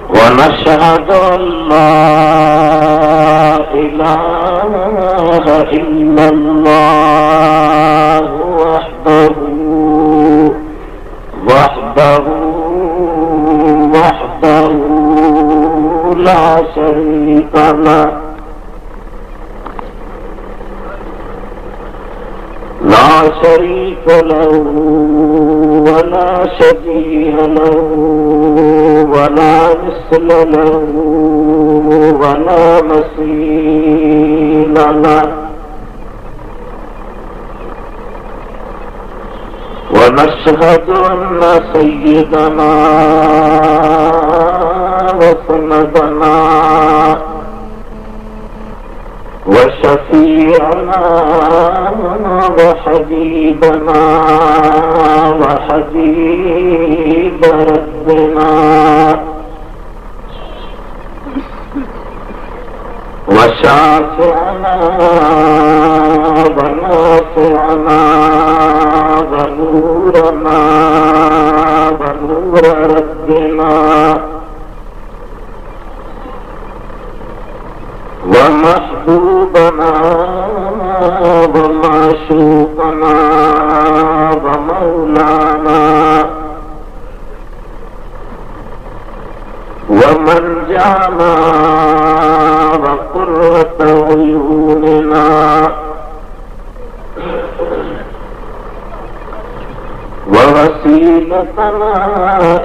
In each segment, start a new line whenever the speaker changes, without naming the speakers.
ونشهد أن لا إله إلا الله وحده لا شريك له ولا شبيه له ولا مثل له ولا مثيل له ونشهد أن سيدنا وسندنا وشفيعنا وحبيبنا وحبيب ربنا وشافعنا ونافعنا ونورنا ونور ربنا ومحبوبنا ومعشوقنا ومولانا ومن جانا وقرة عيوننا ووسيلتنا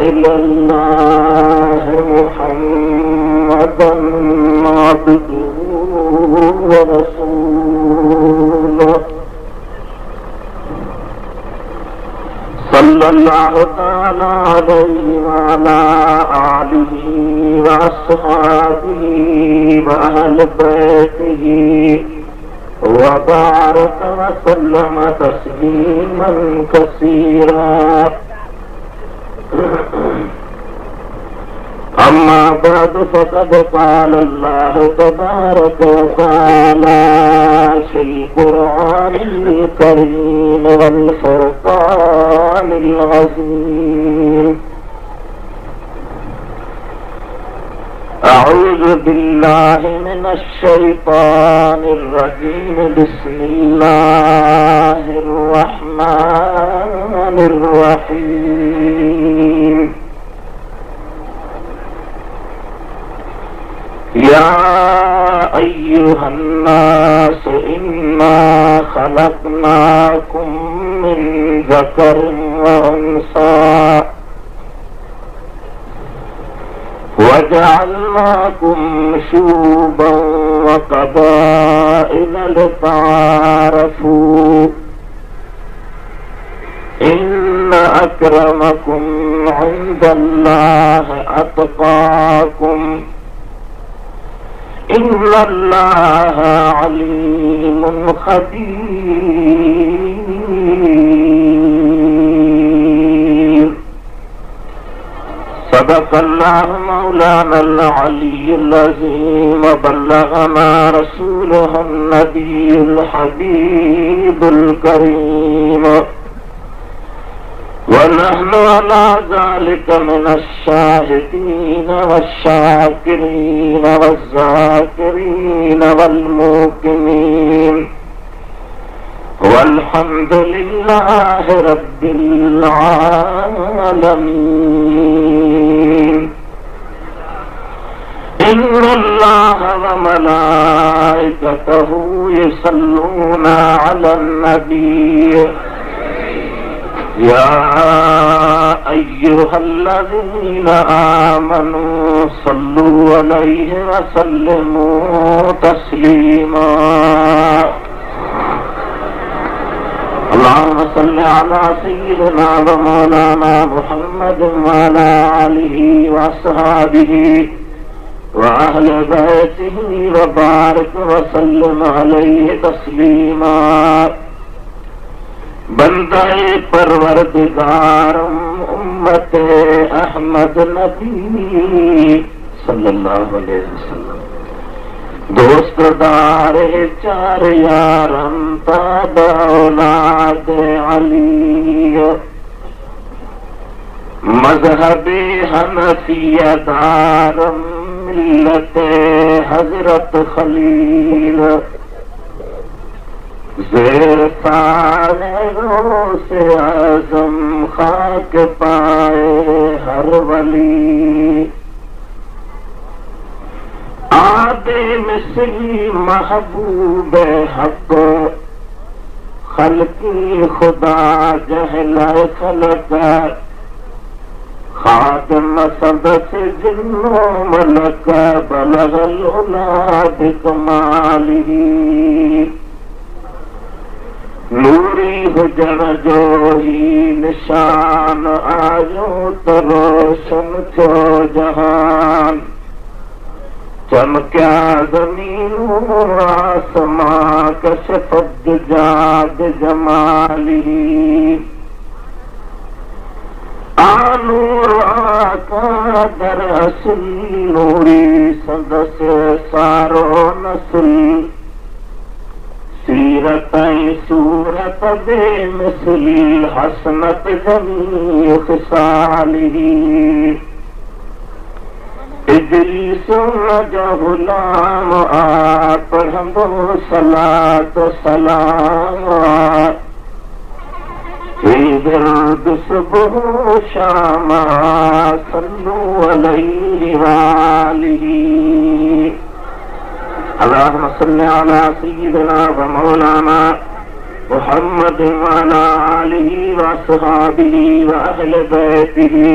إلى الله محمدا عبده ورسوله صلى الله تعالى عليه وعلى آله وأصحابه وأهل بيته وبارك وسلم تسليما كثيرا. أما بعد فقد قال الله تبارك وتعالى في القرآن الكريم والفرقان العظيم: أعوذ بالله من الشيطان الرجيم. بسم الله الرحمن الرحيم. يا أيها الناس إنا خلقناكم من ذكر وأنثى وجعلناكم شعوبا وقبائل لتعارفوا إن أكرمكم عند الله أتقاكم إن الله عليم خبير. صدق الله مولانا العلي العظيم وبلغنا رسوله النبي الحبيب الكريم ونحن على ذلك من الشاهدين والشاكرين والذاكرين والموقنين والحمد لله رب العالمين. إن الله وملائكته يصلون على النبي يا أيها الذين آمنوا صلوا عليه وسلموا تسليما. اللهم صل على سيدنا ومولانا محمد وعلى آله وأصحابه وأهل بيته وبارك وسلم عليه تسليما. बंदे परवरदिगारम उम्मत अहमद नबी सल्लल्लाहु अलैहि वसल्लम दोस्तदार चार यारम ताब औलाद अली मजहब हनफियदार मिल्लत हजरत खलील ज़ेर साग़रों से आज़म खाक पाए हर वली आदे मिस्री महबूब हक खल्की खुदा जहला खलक खादिम सदस जिन्नो मलक बलगल उलाद कमाली नूरी हुजण जो ही निशान आयो त रोशन थियो जहान चमकिया ज़मीनूं आसमां कशफ़त जाद जमाली आनूर आका दर असल नूरी सदस सारो नस्ल सीरत सूरत बेमिसली हसनत जमी ख़िसाली इदरीस जो गुलाम आ पढ़ंदो सलात सलाम दर्द सुबह शाम सल्लू अलैहि वालिही अल्लाहुम्मा सल्लि अला सय्यिदिना व मौलाना मुहम्मद व अला आलिहि व अस्हाबिहि व अहले बैतिहि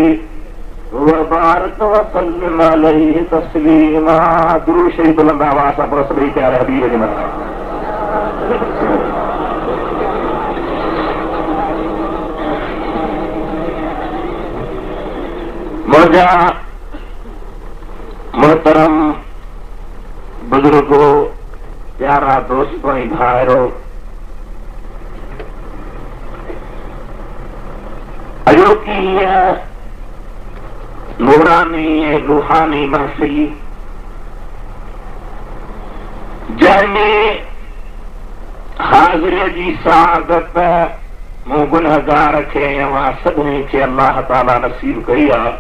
व बारक व सल्लिम अलैहि तस्लीमा। दुरूद शरीफ बुलंद आवाज़ सां पढ़ो सभी प्यारे हबीब जे मथां। मुझा मोहतरम बुजुर्गो प्यारा दोस्तों भाइरों, अजो की नूरानी रूहानी महफिल जंहिंमें हाज़िर जी सआदत मूं गुनहगार खे अवां सभिनी खे अल्लाह ताला नसीब कई आहे।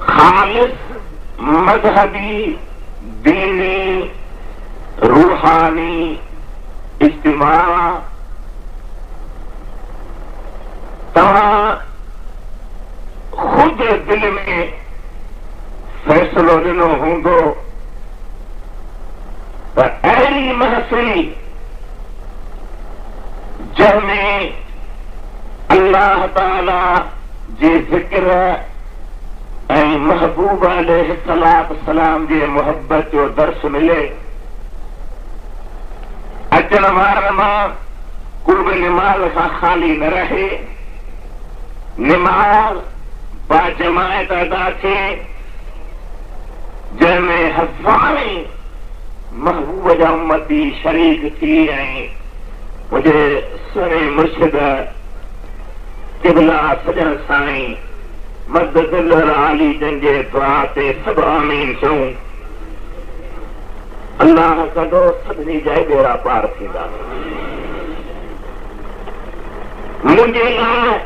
खालिस मजहबी दीनी रूहानी इज्तिमा तव्हां खुद दिल में फैसलो ॾिनो हूंदो त अहिड़ी महफ़िल जंहिंमें अल्लाह ताला जे ज़िक्र ऐं महबूब अलैहिस्सलातु वस्सलाम जे मोहब्बत जो दर्स मिले, अचण वारनि मां को बि निमाज़ खां ख़ाली न रहे, निमाज़ बाजमायत अदा थिए जंहिंमें हज़ारे महबूब जा उम्मती शरीक थी ऐं मुंहिंजे सुहिणे मुर्शिद क़िबला सॼण साईं मदद आली जंहिंजे दुआ ते सभु आमीन चऊं। अल्लाह कदो सभिनी जा बेड़ा पार थींदा। मुंहिंजे लाइ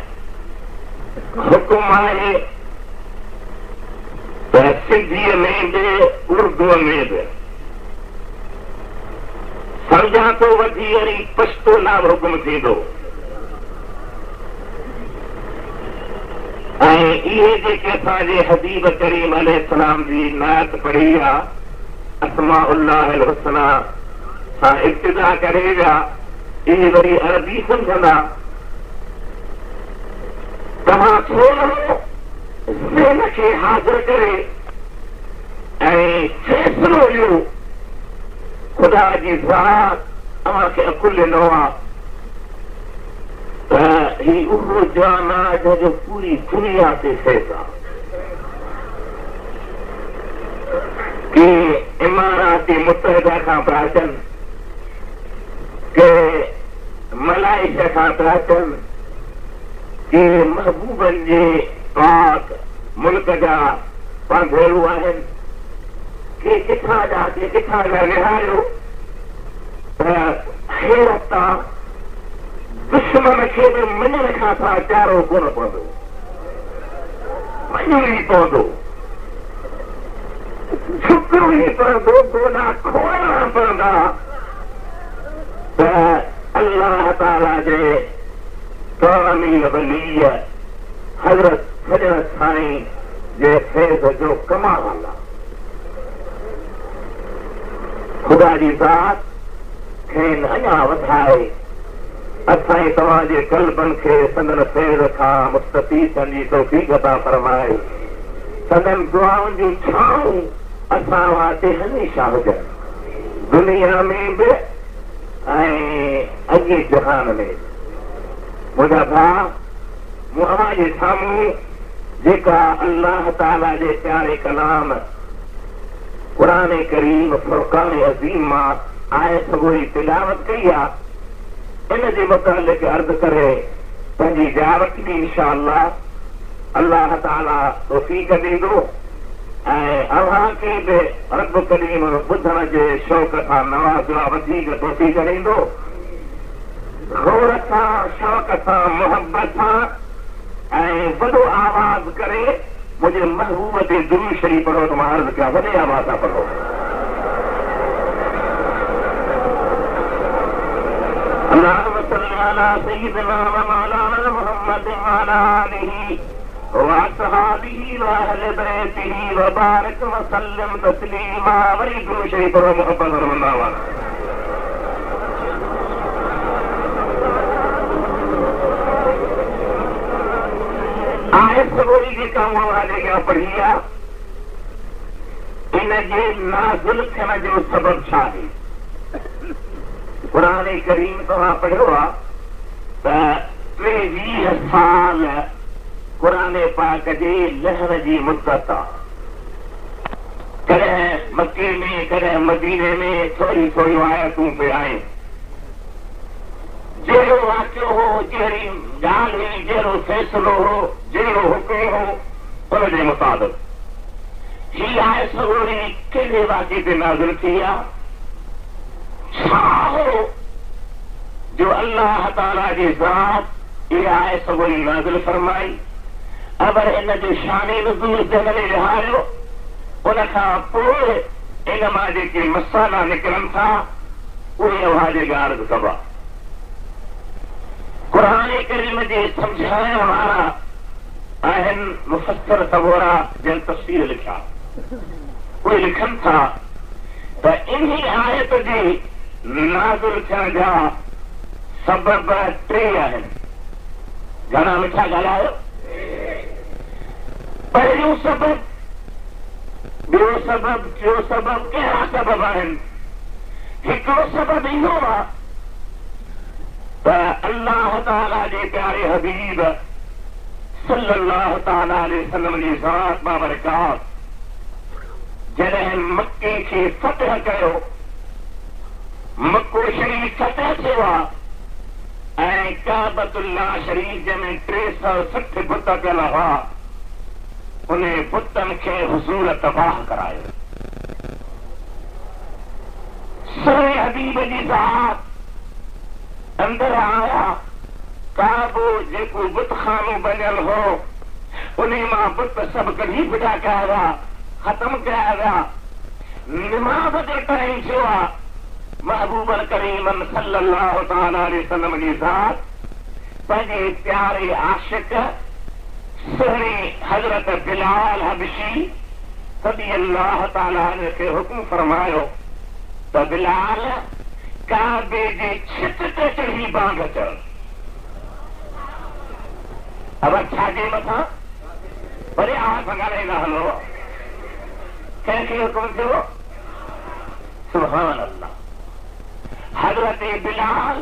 हुकुम आहे त सिंधीअ में बि उर्दूअ में बि सम्झां थो वधी वरी पश्तो नाम हुकुम थींदो ऐं इहे जेके असांजे हबीब करीम अलैहिस्सलाम जी नात पढ़ी आहे अस्माउल्लाहिल हुस्ना सां इब्तिदा करे विया, इहे वरी अरबी सम्झंदा। तव्हां थोरो ज़हन खे हाज़िर करे ऐं फ़ैसिलो ॾियो। खुदा जी ज़ात तव्हांखे अकुल ॾिनो आहे त ही उहो जान आहे जंहिंजो पूरी दुनिया ते फैज़ आहे कि इमारात मुतहदा खां पिया अचनि, के मलाइका खां पिया अचनि, के महबूबनि जे पाक मुल्क जा पांधेरू आहिनि, के किथां जा विहारियो त हैरत दुश्मन खे बि मञण खां था प्यारो कोन पवंदो, मञणो ई पवंदो, शुक्र ई पवंदो, गोला खोलणा पवंदा त अल्लाह ताला जे कामिल वली हज़रत सॼण साईं जे फैज़ जो कमाल आहे। ख़ुदा जी ज़ात खेनि अञा वधाए असांजे तव्हांजे क़ल्बनि खे संदन फैज़ खां मुस्तफ़ीद जी तौफ़ीक़ अता फरमाए, संदन दुआउनि जूं छाऊं असां वास्ते हमेशह हुजनि, दुनिया में बि ऐं अॻे जहान में। मुंहिंजा भाउ, मूं अव्हांजे साम्हूं जेका अल्लाह ताला जे प्यारे कलाम क़ुरान करीम फुरक़ान अज़ीम मां आयत गोई तिलावत कई आहे, इन जे मुतालिक़ अर्ज़ करे पंहिंजी जावत बि इंशाअल्लाह अल्लाह ताला तौफ़ीक़ ॾींदो ऐं अव्हांखे बि रब करीम ॿुधण जे शौक़ सां नवाज़ वधीक तौफ़ीक़ ॾींदो, गौर सां शौक़ सां मुहबत सां ऐं वॾो आवाज़ करे मुंहिंजे महबूब ते दुरूद शरीफ़ पढ़ो त मां अर्ज़ कयां, वॾे आवाज़ सां पढ़ो। अल्लाहुम्मा सल्लि अला सय्यिदिना व मौलाना मुहम्मद व अला आलिही व असहाबिही व अहले बैतिही व बारिक व सल्लिम तस्लीमा। वरी दुरूद शरीफ़ पढ़ो मोहब्बत फरमावा। आयत सगोरी जेका हवाले खां पढ़ी आहे, इन जे नाज़िल थियण जो सबबु छा आहे? क़ुरान करीम तव्हां पढ़ियो आहे त 23 साल क़ुरान पाक जे लहण जी मुद्दत आहे। कॾहिं मके में कॾहिं मदीने में थोरी थोरी आयतूं पे आहिनि। जहिड़ो वाक़ियो हो, जहिड़ी ॻाल्हि हुई, जहिड़ो फ़ैसिलो हो, जहिड़ो हुकुम हो, हुन जे मुताबिक़ हीअ आहे सगोरी कहिड़े वाक़े ते नाज़िल थी आहे? छा हो जो अल्लाह ताला जी ज़ात इहा आहे सगोरी नाज़िल फरमाई? अगर इन जो शान नुज़ूल थियण में विहारियो, उन खां पोइ इन मां जेके मसाला निकिरनि था उहे अव्हांजे अर्ज़ कबा। क़ुरान करीम जे सम्झाइण वारा आहिनि मुफ़स्सिर सगोरा जिन तफ़सीर लिखिया, उहे लिखनि था त इन्ही आयत जे नाज़िल थियण जा सबब 3 आहिनि। घणा मिठा ॻाल्हायो? पहिरियों सबब, ॿियो सबब, टियों सबब, कहिड़ा सबब आहिनि? हिकिड़ो सबब इहो आहे त अल्लाह ताला जे प्यारे हबीब सल्लल्लाहु ताला अलैहि वसल्लम जी ज़ात बाबरकात जॾहिं मके खे फतह कयो, मक्को शरीफ़ फतह थियो आहे ऐं काबतुल्लाह शरीफ़ जंहिंमें 360 बुत कयल हुआ, उन बुतनि खे हुज़ूर तबाह करायो। सोने हबीब जी ज़ात अंदर आया, काबो जेको बुतखानो बनियल हो उन मां बुत सभु कढी फिटा कया विया, ख़तम कया विया। निमाज़ जो टाइम थियो आहे, महबूब करीम सल्लल्लाहु ताला अलैहि वसल्लम जी ज़ात पंहिंजे प्यारे आशिक सुहिणे हज़रत बिलाल हबशी रज़ी अल्लाह ताला अन्हु खे हुकुम फरमायो त बिलाल काबे जे छित ते चढ़ी बांग चढ़। अब छाजे मथां वरी आवाज़ सां ॻाल्हाईंदा हलो, कंहिंखे हुकुम थियो? सुभान अल्लाह। हज़रत बिलाल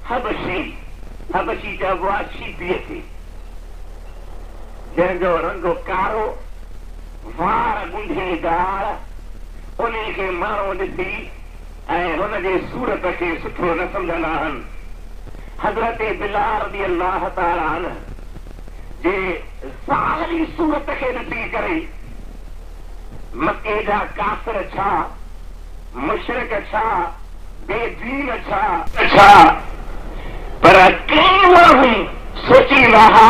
हबशी, हबशी चइबो आहे शीपीअ खे, जंहिंजो रंग कारो, वार गुंझेदार, उन खे माण्हू ॾिसी ऐं हुनजे सूरत खे सुठो न सम्झंदा आहिनि। हज़रत बिलाल रज़ी अल्लाह ताला अन्हु जे ज़ाहिरी सूरत खे ॾिसी करे मके जा काफ़िर छा, मुशरिक छा, बेदीन छा पर कई माण्हू सोची रहा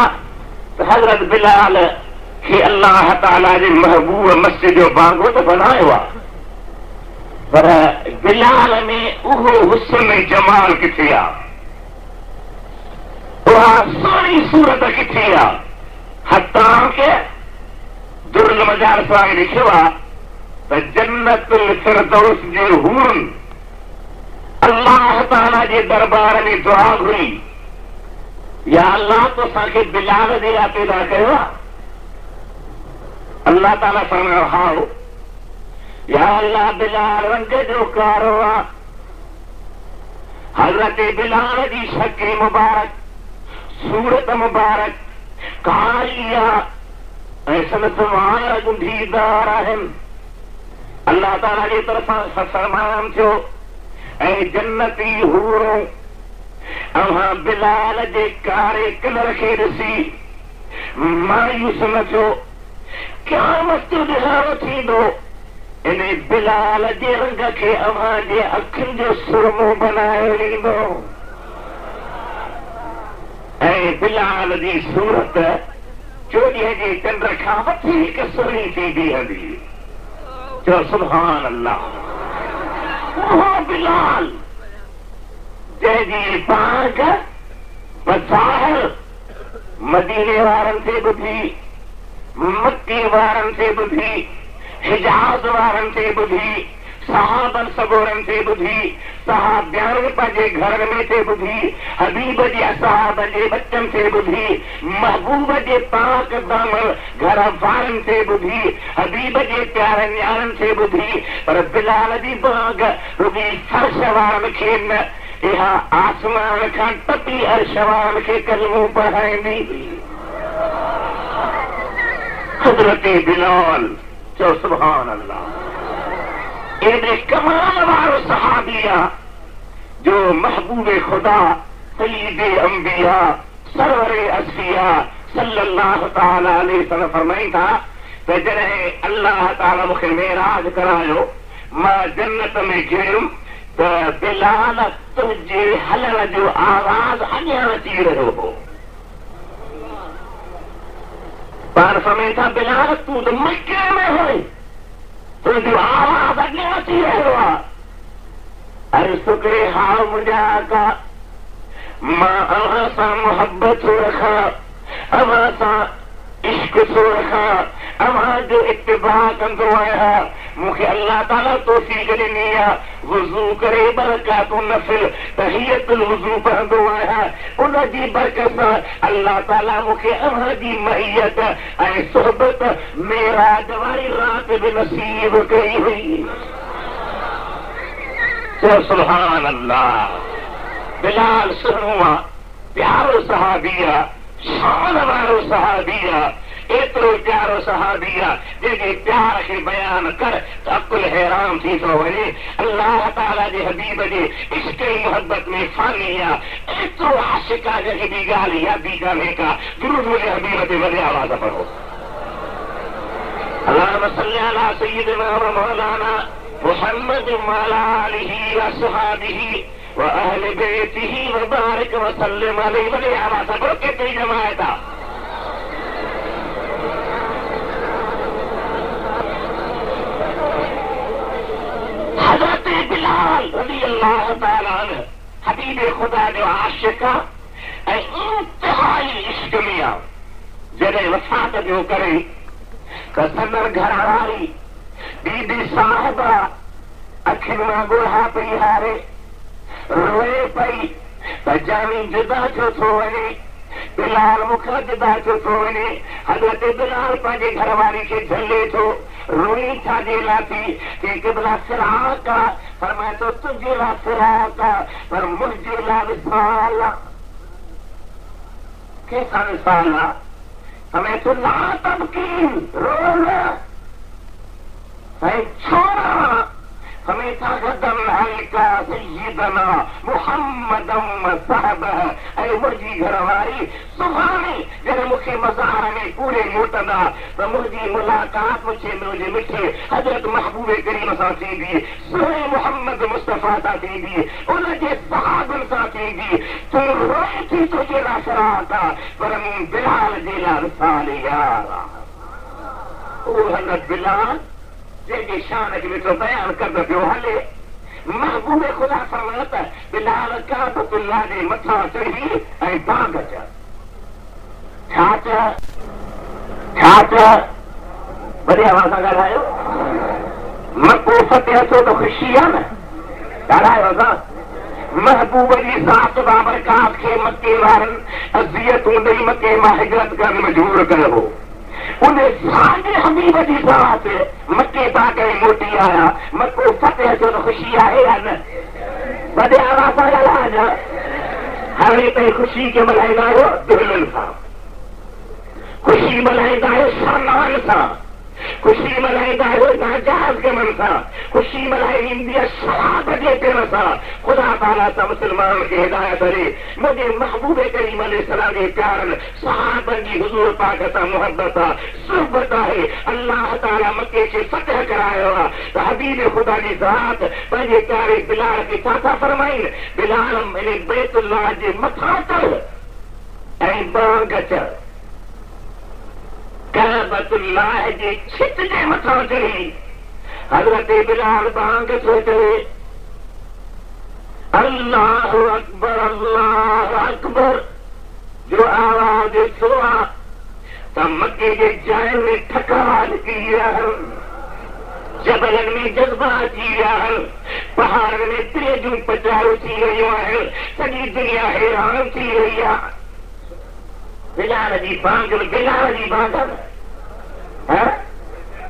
तो हज़रत बिलाल खे अल्लाह ताला जे महबूब मस्जिद जो बांगो तो बनायो आहे, पर बिलाल में उहो हुस्न जमाल किथे आहे, उहा सोणी सूरत किथे आहे। हतां के दुर्ल मजार सां लिखियो आहे त जन्नतुल फिरदौस जे हूरन अल्लाह ताला जे दरबार में दुआ घुरी, या अल्लाह तो असांखे बिलाल जे लाइ पैदा कयो आहे। अल्लाह ताला फरमायो, या अल्लाह बिलाल रंग जो कारो आहे, हज़रत बिलाल जी शक्ल मुबारक, सूरत मुबारक कारी आहे ऐं संदसि वार गुंडीदार आहिनि। अल्लाह ताला जी तरफ़ां फरमान थियो, ऐं जन्नती हूरो अव्हां बिलाल जे कारे कलर खे ॾिसी मायूस न थियो, क़यामत जो ॾिहाड़ो थींदो इन बिलाल जे रंग खे अव्हां जे अखियुनि जो सुरमो बनाए ॾींदो, ऐं बिलाल जी सूरत चोॾीह जे चंड खां वधीक सुहिणी थी बीहंदी। चओ सुभान अल्लाह। उहो बिलाल जंहिंजी पाक बज़ाहिर मदीने वारनि से ॿुधी, मक्के वारनि से ॿुधी, हिजाज़ वारनि से ॿुधी, सहाबन सबोरनि से ॿुधी, सहाबियान पंहिंजे घर में से ॿुधी, हबीब जे असहाब जे बच्चनि से ॿुधी, महबूब जे पाक दामन घर वारनि से ॿुधी, हबीब जे प्यारनि न्यारनि से ॿुधी, पर बिलाल जी बाग रुॻी फर्श वारनि खे न, इहा आसमान खां टपी अर्श वारनि खे कलमो पढ़ाईंदी। हज़रत बिलाल, चओ सुभान अल्लाह। एॾे कमाल वारो सहाबी आहे जो महबूब खुदा सय्यिद अंबिया सरवर असफिया सल्लल्लाहु ताला अलैहि वसल्लम फरमाईं था त जॾहिं अल्लाह ताला मूंखे मेराज करायो, मां जन्नत में घिरुमि त बिलाल तुंहिंजे हलण जो आवाज़ अॻियां अची रहियो हो। पाण फरमाईं था, बिलाल तूं त मके में हुई, तुंहिंजो आवाज़ अॻियां अची रहियो आहे। अर्ज़ु करे, हा मुंहिंजा आका, मां अव्हां सां मुहबत थो रखां, अव्हां सां इश्क थो रखां, अव्हां जो इत्तिबा कंदो आहियां। मूंखे अल्लाह ताला तौफ़ीक़ ॾिनी आहे, वुज़ू करे बरकातुन नफ़िल तहियतुल वुज़ू पढ़ंदो आहियां। उन जी बरकत सां अल्लाह ताला मूंखे अव्हां जी मइयत ऐं सोहबत मेराज वारी राति बि नसीब कई हुई। चओ सुभान अल्लाह। बिलाल सुहिणो आहे, प्यारो सहाबी आहे, शान वारो सहाबी आहे, एतिरो प्यारो सहाबी आहे जंहिंजे प्यार खे बयान कर त अकुल हैरान थी थो वञे। अल्लाह ताला जे हबीब जे इश्क ऐं मोहब्बत में फानी आहे, एतिरो आशिक आहे जंहिंखे ॿी ॻाल्हि यादि कान्हे का। दुरूद मुंहिंजे हबीब ते वॾे आवाज़ पढ़ो। अल्लाहुम्मा सल्ली अला सय्यिदिना व मौलाना मुहम्मद व अला आलिहि व असहाबिहि व अहले बैतिहि व बारिक व सल्लिम अलैहि। वॾे आवाज़ पढ़ो। केतिरी जमायत आहे। हज़रत बिलाल रज़ी अल्लाह ताला अन्हु हबीब खुदा जो आशिक़ आहे ऐं इंतिहाई इश्क में आहे। जॾहिं वफ़ात जो करे त संदर घर वारी बीबी साहिबा अखियुनि मां ॻोढ़ा पई हारे, रोए पई त जानी जुदा छो थो वञे, बिलाल मूंखां जुदा छो थो वञे। हज़रत बिलाल पंहिंजे घर वारी खे झले थो, रोई छाजे लाइ थी कि क़िबला फिराक आहे। फरमाए थो तुंहिंजे लाइ फिराक आहे, पर मुंहिंजे लाइ विसाल आहे। कंहिंसां विसाल आहे? फरमाए थो ला तबकी, रो न। ऐं छोरा फरमाए सगदन हल्का सय्यदना मुहम्मदम साहबह। ऐ मुझी घरवारी सुभाणे जॾहिं मूंखे मज़ार में कूड़े मोटंदा त मुंहिंजी मुलाक़ात मुंहिंजे मिठे हज़रत महबूब करीम सां थींदी, सुहिणे मुहम्मद मुस्तफ़ा सां थींदी, उनजे सहाबनि सां थींदी। तूं रोए थी तुंहिंजे लाइ शरात आहे, पर मूं बिलाल जे लाइ विसाल यार आहे। उहो हज़रत बिलाल जंहिंजी शान खे ॾिठो बयानु कंदो पियो हले। महबूब ख़ुदा फरमायो त बिलाल काबतुल्लाह जे मथां चढ़ी ऐं बांग चयो। छा वॾे आवाज़ सां ॻाल्हायो। मको फतेह थियो त ख़ुशी आहे न, ॻाल्हायो असां। महबूब जी ज़ात बाबरकात खे मके वारनि अज़ियतूं ॾेई मके मां हिजरत करण मजबूर कयो हो। उन साॻे हबीब जी ज़ात मके तां करे मोटी आया। मको फतेह थियो त ख़ुशी आहे या न? वॾे आवाज़ सां ॻाल्हाइजो। हाणे ताईं ख़ुशी खे मल्हाईंदा आहियो दुल्हन सां, ख़ुशी मल्हाईंदा आहियो सामान सां, ख़ुशी मल्हाईंदा आहियो नाजाइज़ कमनि सां, ख़ुशी मल्हाई ईंदी आहे शराब जे पिण सां। ख़ुदा ताला त मुस्लमाननि खे हिदायत ॾे। मुंहिंजे महबूब करीम अलैहिस्सलाम जे प्यारनि सहाबनि जी हुज़ूर पाक सां मुहबत आहे, सुहबत आहे। अल्लाह ताला मके खे फतह करायो आहे त हबीब ख़ुदा जी ज़ात पंहिंजे प्यारे बिलाल खे छा था फरमाइनि, बिलाल बैतुल्लाह जे मथां चढ़ ऐं बांग चढ़। काबतुल्लाह जे छित जे मथां चढ़ी हज़रत बिलाल बांग थो चढ़े, अल्लाह अकबर जो आवाज़ थो आहे त मके जे जाइनि में थकावट थी विया आहिनि, जबलनि में जज़्बा थी विया आहिनि, पहाड़नि में तेजूं पचायूं थी रहियूं आहिनि, सॼी दुनिया हैरान थी रही आहे। बिलाल जी बांग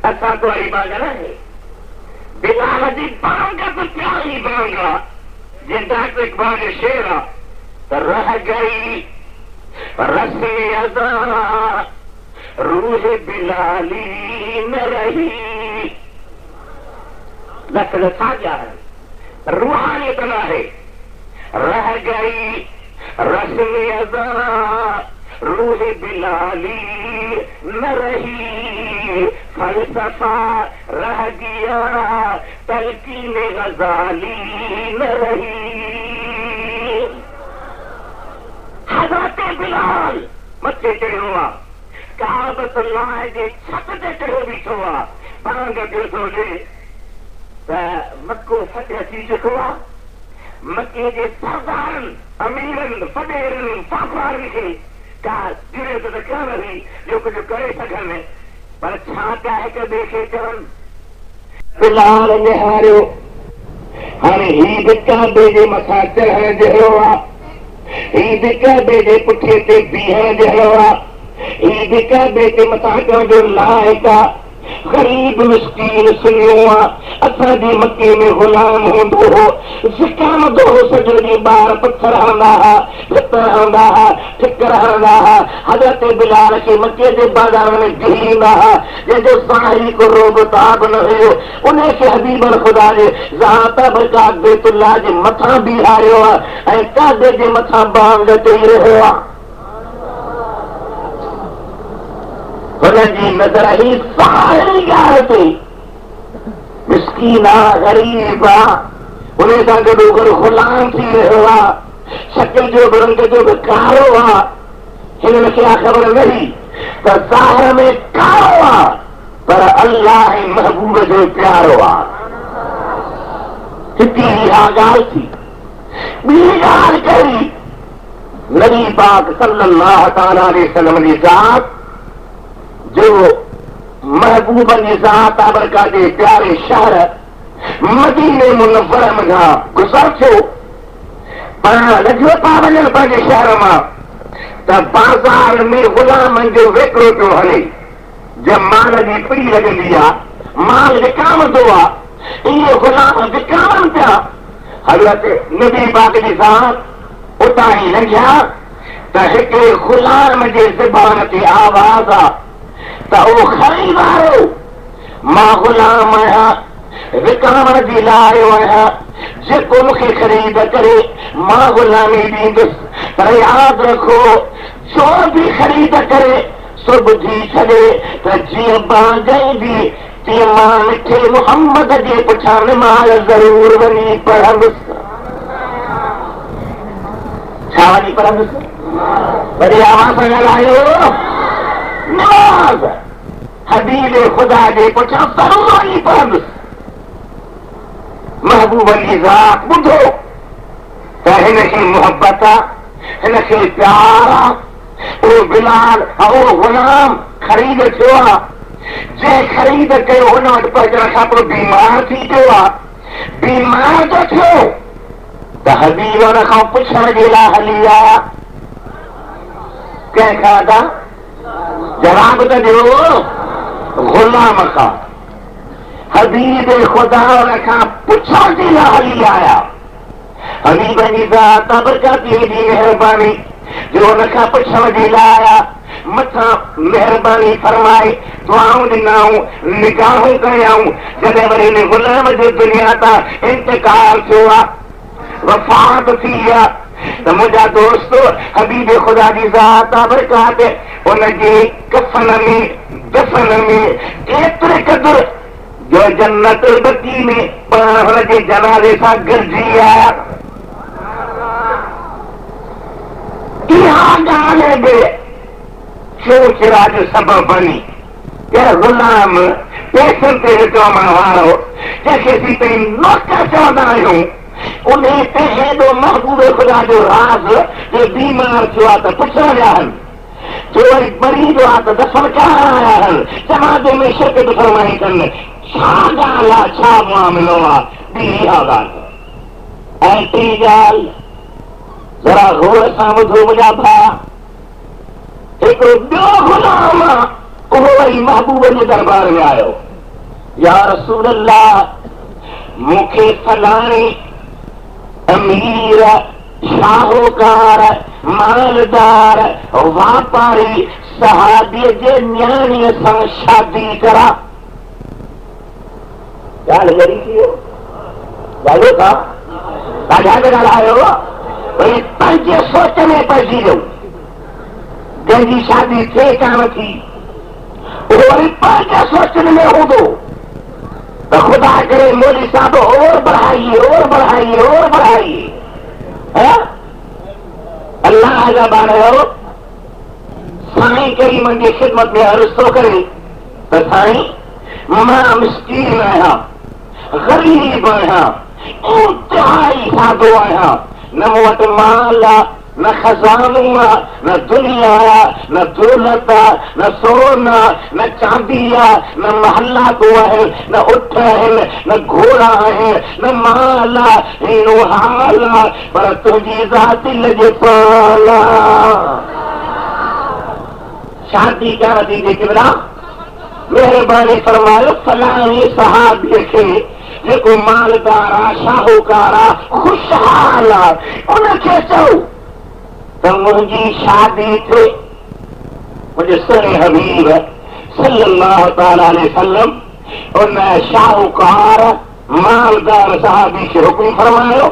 असां तो वारी बांग न आहे। बिलाल जी बांग त प्यारी बांग आहे। जीअं डॉक्टर इक़बाल जो शेर आहे त रह गई रस्म अज़ा रूह बिलाली न रही। लफ़्ज़ साॻिया आहिनि, रूहानियत न आहे। रह गई रस्म अज़ा रूह बिलाली न रही, फलसफा रह गया तलकीन गजाली न रही। हज़रत बिलाल मथे चढ़ियो आहे, काबतुल्लाह जे छत ते चढ़ियो बीठो आहे, बांग पियो थो ॾे त मको फतेह थी चुको आहे। मके जे सरदारनि, अमीरनि, फॾेरनि, साफ़ारनि खे का ज़रूरत त कान हुई जो कुझु करे सघनि, पर छा पिया हिक ॿिए खे चवनि। बिलाल निहारियो, हाणे ही बि काबे जे मथां चढ़ण जहिड़ो आहे, ही बि काबे जे पुठीअ ते बीहण जहिड़ो आहे, ही बि काबे जे मथां चवण जो लाइक़ आहे। गरीब मिस्कीन सुनियो आहे, असांजे मके में गुलाम हूंदो हो, सिकामंदो हो, सॼो ॾींहुं ॿार पथर हणंदा हुआ, भित हणंदा हुआ, ठिकर हणंदा हुआ। हज़रत बिलाल खे मके जे बाज़ार में बीहींदा हुआ, जंहिंजो साहिल को रोब ताब न हुयो, उन खे हबीबन ख़ुदा जे ज़ात बरकात बैतुल्लाह जे मथां बीहारियो आहे ऐं काबे जे मथां बांग चई रहियो आहे। हुनजी नज़र ही सारी ॻाल्हि ते मिस्कीन आहे, ग़रीब आहे, उन सां गॾोगॾु ग़ुलाम थी रहियो आहे, शकिल जो बि रंग जो बि कारो आहे। हिननि खे ख़बर न हुई त ज़ाहिर में कारो आहे पर अल्लाह ऐं महबूब जो प्यारो आहे। हिकिड़ी इहा ॻाल्हि थी। ॿी ॻाल्हि कई, नबी पाक सल्लल्लाहु तआला अलैहि वसल्लम जी ज़ात जो महबूब जी ज़ात बरकात जे प्यारे शहर मदीने मुनव्वर खां गुज़र थियो, पाण लॻियो था वञनि पंहिंजे शहर मां त बाज़ार में ग़ुलामनि जो वेकिरो पियो हले। जंहिं माल जी पिड़ी लॻंदी आहे, माल विकामंदो आहे, इहे ग़ुलाम विकामनि पिया। हज़रत नबी पाक जी ज़ात उतां ई लंघिया त हिकिड़े ग़ुलाम जे ज़बान ते आवाज़ आहे त ओ ख़रीदारो, मां ग़ुलाम आहियां, विकामण जी लाइ आयो आहियां, जेको मूंखे ख़रीद करे मां गुलामी ॾींदुसि। पर यादि रखो, जो बि ख़रीद करे सो ॿुधी छॾे त जीअं बां ॻाईंदी तीअं मां मिठे मुहम्मद जे पुठियां निमाज़ ज़रूर वञी पढ़ंदुसि। छा वञी पढ़ंदुसि? वरी आवाज़ सां ॻाल्हायो। नमाज़ हबीब ख़ुदा जे पुठियां ज़रूर वञी पढ़ंदुसि। महबूब जी ज़ात ॿुधो त हिनखे मुहबत आहे, हिनखे प्यार आहे। उहो बिलाल उहो गुलाम ख़रीद थियो आहे। जंहिं ख़रीद कयो हुन वटि पहुचण खां पोइ बीमार थी पियो आहे। बीमार जो थियो त हबीब हुन खां पुछण जे लाइ हली आया। कंहिंखां था जवाब त ॾियो? गुलाम खां। हबीब ख़ुदा हुन खां पुछण जे लाइ हली आया। हबीब जी ज़ात बरकाती जी महिरबानी जो हुन खां पुछण जे लाइ आया। मथां महिरबानी फरमाए दुआऊं ॾिनाऊं, निगाहूं कयाऊं। जॾहिं वरी हिन गुलाम जो दुनिया तां इंतकाल थियो आहे, वफ़ात थी आहे, त मुंहिंजा दोस्त हबीब ख़ुदा जी ज़ात बरकात उनजे कफ़न में दफ़न में एतिरे क़दुरु जो जन्नत बकी में पाण हुनजे जनाज़े सां गॾिजी आया। इहा ॻाल्हि बि चोचरा जो सबबु बणी। गुलाम पैसनि ते विकमण वारो जंहिंखे असीं पंहिंजी नौकर चवंदा आहियूं, उन ते हेॾो महबूब ख़ुदा जो राज़ जो बीमार थियो आहे त पुछण विया आहिनि, जो वरी मरी वियो आहे त दफ़न करण आया आहिनि। जमाते में शिरकत फरमाई अथनि। छा ॻाल्हि आहे, छा मामिलो आहे? ॿी इहा ॻाल्हि। ऐं टी ॻाल्हि ज़रा गौर सां ॿुधो मुंहिंजा भाउ। हिकिड़ो ॿियो गुलाम उहो वरी महबूब जे दरबार में आयो। या रसूल अल्लाह, मूंखे फलाणे अमीर शाहूकार मालदार वापारी सहाबीअ जे न्याणीअ सां शादी करा। ॻाल्हि वरी थी वियो। ॻाल्हियो था ॾाढा त ॻाल्हायो। वरी पंहिंजे सोच में पइजी वियो। जंहिंजी शादी थिए कान थी उहो वरी पंहिंजे सोचनि में हूंदो त ख़ुदा करे मौली साहब और बढ़ाइए और बढ़ाइए और बढ़ाइए। अल्लाह जा ॿार साईं करीमनि जी ख़िदमत में अर्ज़ थो करे त साईं, मां मिस्कीन आहियां, ग़रीब आहियां, इंतिहाई सादो आहियां। न मूं वटि माल आहे, न खज़ानो आहे, न दुनिया आहे, न दौलत आहे, न सोन आहे, न चांदी आहे, न महलातूं आहिनि, न उठ आहिनि, न घोड़ा आहिनि, न माल आहे, अहिड़ो हाल आहे। पर तुंहिंजी ज़ाती लॼपाल शादी करण जी जेकॾहिं महिरबानी फरमायो फलाणे सहाबीअ खे जेको मालदार आहे, शाहूकार आहे, ख़ुशहाल आहे, उनखे चओ त मुंहिंजी शादी थिए। मुंहिंजे सुहिणे हबीब सल्लल्लाहु तआला अलैहि वसल्लम उन शाहूकार मालदार सहाबी खे हुकुम फरमायो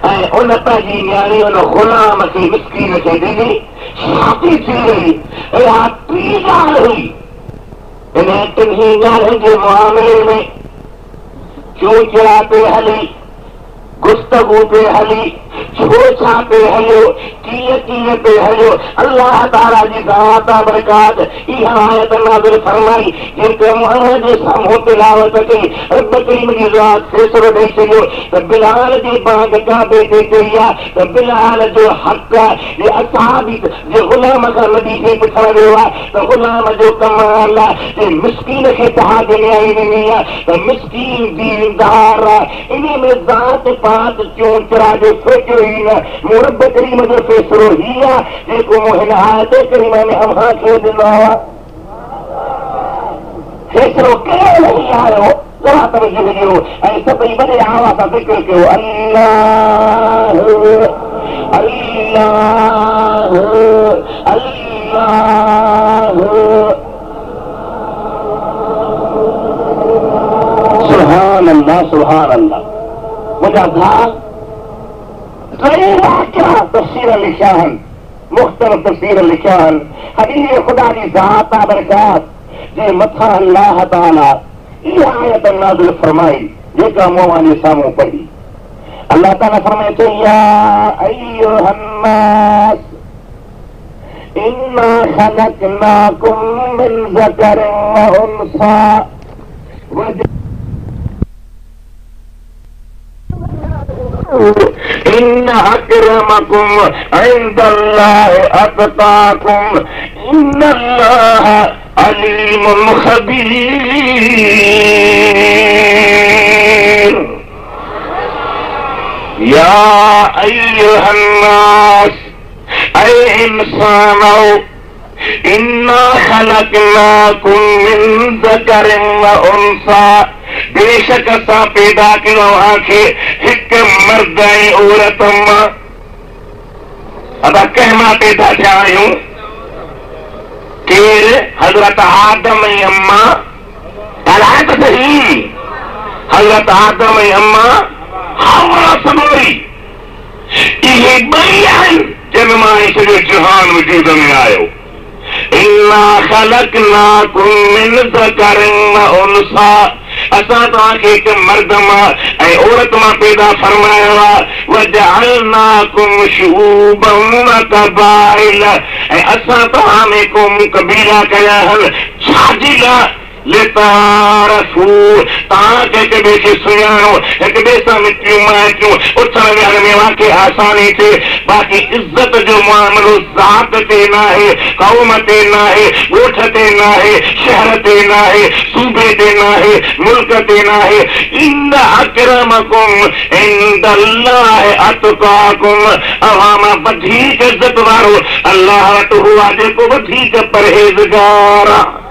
ऐं उन पंहिंजी न्याणी उन गुलाम खे मिस्कीन खे ॾिनी। शादी थी वई। इहा टी ॻाल्हि हुई। इन टिनी ॻाल्हियुनि जे मामले में चूचड़ा पे हली, गुफ्तगू पे हली, छा पे हलियो, कीअं पे हलियो। अल्लाह ताला जी ज़ात बरकात इहा आयत नाज़िल फरमाई जिनके मुहम्मद जे साम्हूं तिलावत कई। रब करीम जी ज़ात फ़ैसिलो ॾेई छॾियो त बिलाल जी बांग काबे ते कई आहे त बिलाल जो हक़ जे असहाबी जे गुलाम खां नबी खे पुछण वियो आहे त गुलाम जो कमाल आहे जे मिस्कीन खे तहाज न्याई ॾिनी आहे त मिस्कीन दीनदार आहे। इन में ज़ात पात चोचरा जो सोचियो ई न। मूं रब करीम जो फ़ैसिलो ही आहे जेको मूं हिन आयत करीम में अव्हां खे ॾिनो आहे। फ़ैसिलो कहिड़ो नहीं आयो। ज़रा तवजो ॾियो ऐं सभई वॾे आवाज़ सां ज़िक्र कयो, अल्लाह अल्लाह अल्लाह। सुभान अल्लाह। या सुभान अल्लाह। मुंहिंजा भाउ टे वाक़िआ तफ़सीर लिखिया आहिनि, मुख़्तलिफ़ तफ़सीर लिखिया आहिनि। हदीस खुदा जी ज़ात बरकात जे मथां अल्लाह ताला इहा आयत नाज़िल फरमाई जेका मूं वञी साम्हूं पढ़ी। अल्लाह ताला फरमाए थो या अय्युहन्नास इन्ना खलक़नाकुम मिन ज़करिन व उन्सा इन्न अक्रमकुम इंदल्लाहि अत्काकुम इन्नल्लाह अलीमुन खबीर। या अय्युहन्नास ऐ इंसानो इन्ना खलक़नाकुम मिन ज़करिन व उन्सा बेशक असां पैदा कयो तव्हांखे हिकु मर्द ऐं औरत मां। अदा कंहिं मां पैदा थिया आहियूं? केरु? हज़रत आदम ऐं अम्मा। ॻाल्हाए त सही। हज़रत आदम ऐं अम्मा हवा समोरी इहे ॿई आहिनि जिन मां सॼो जहान वजूद में आयो। इन्ना खलक़नाकुम मिन ज़करिन व उन्सा असां तव्हांखे हिकु मर्द मां ऐं औरत मां पैदा फरमायो आहे। वजअलनाकुम शुऊबन व क़बाइल ऐं असां तव्हां में क़ौम कबीला कया आहिनि। छाजी लाइ? लितारफू तव्हांखे हिक ॿिए खे सुञाणो, हिक ॿिए सां मिटियूं माइटियूं उथण विहण में वाक़ई आसानी थिए। बाक़ी इज़त जो मामिलो ज़ात ते न आहे, क़ौम ते न आहे, ॻोठ ते न आहे, शहर ते न आहे, सूबे ते न आहे, मुल्क ते न आहे। इन्न अक्रमकुम इंदल्लाहि अत्काकुम अवां मां वधीक इज़त वारो अल्लाह वटि हू आहे जेको वधीक परहेज़गार आहे,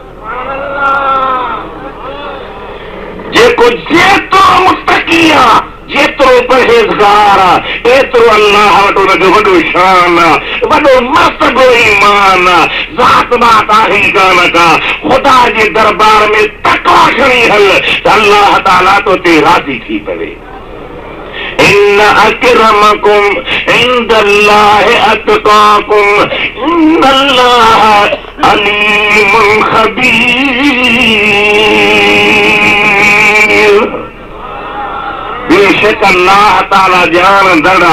जेको जेतिरो मुतक़ी आहे, जेतिरो परहेज़गार आहे, एतिरो अल्लाह वटि हुनजो वॾो शान आहे, वॾो मर्तबो ईमान आहे। ज़ात बात आहे ई कान का। ख़ुदा जे दरबार में तक़वा खणी हल त अल्लाह ताला तोते राज़ी थी पवे। इन्न अक्रमकुम इंदल्लाहि अत्काकुम इन्नल्लाह अलीमुन खबीर। बेशक अल्लाह ताला ॼाणंदड़,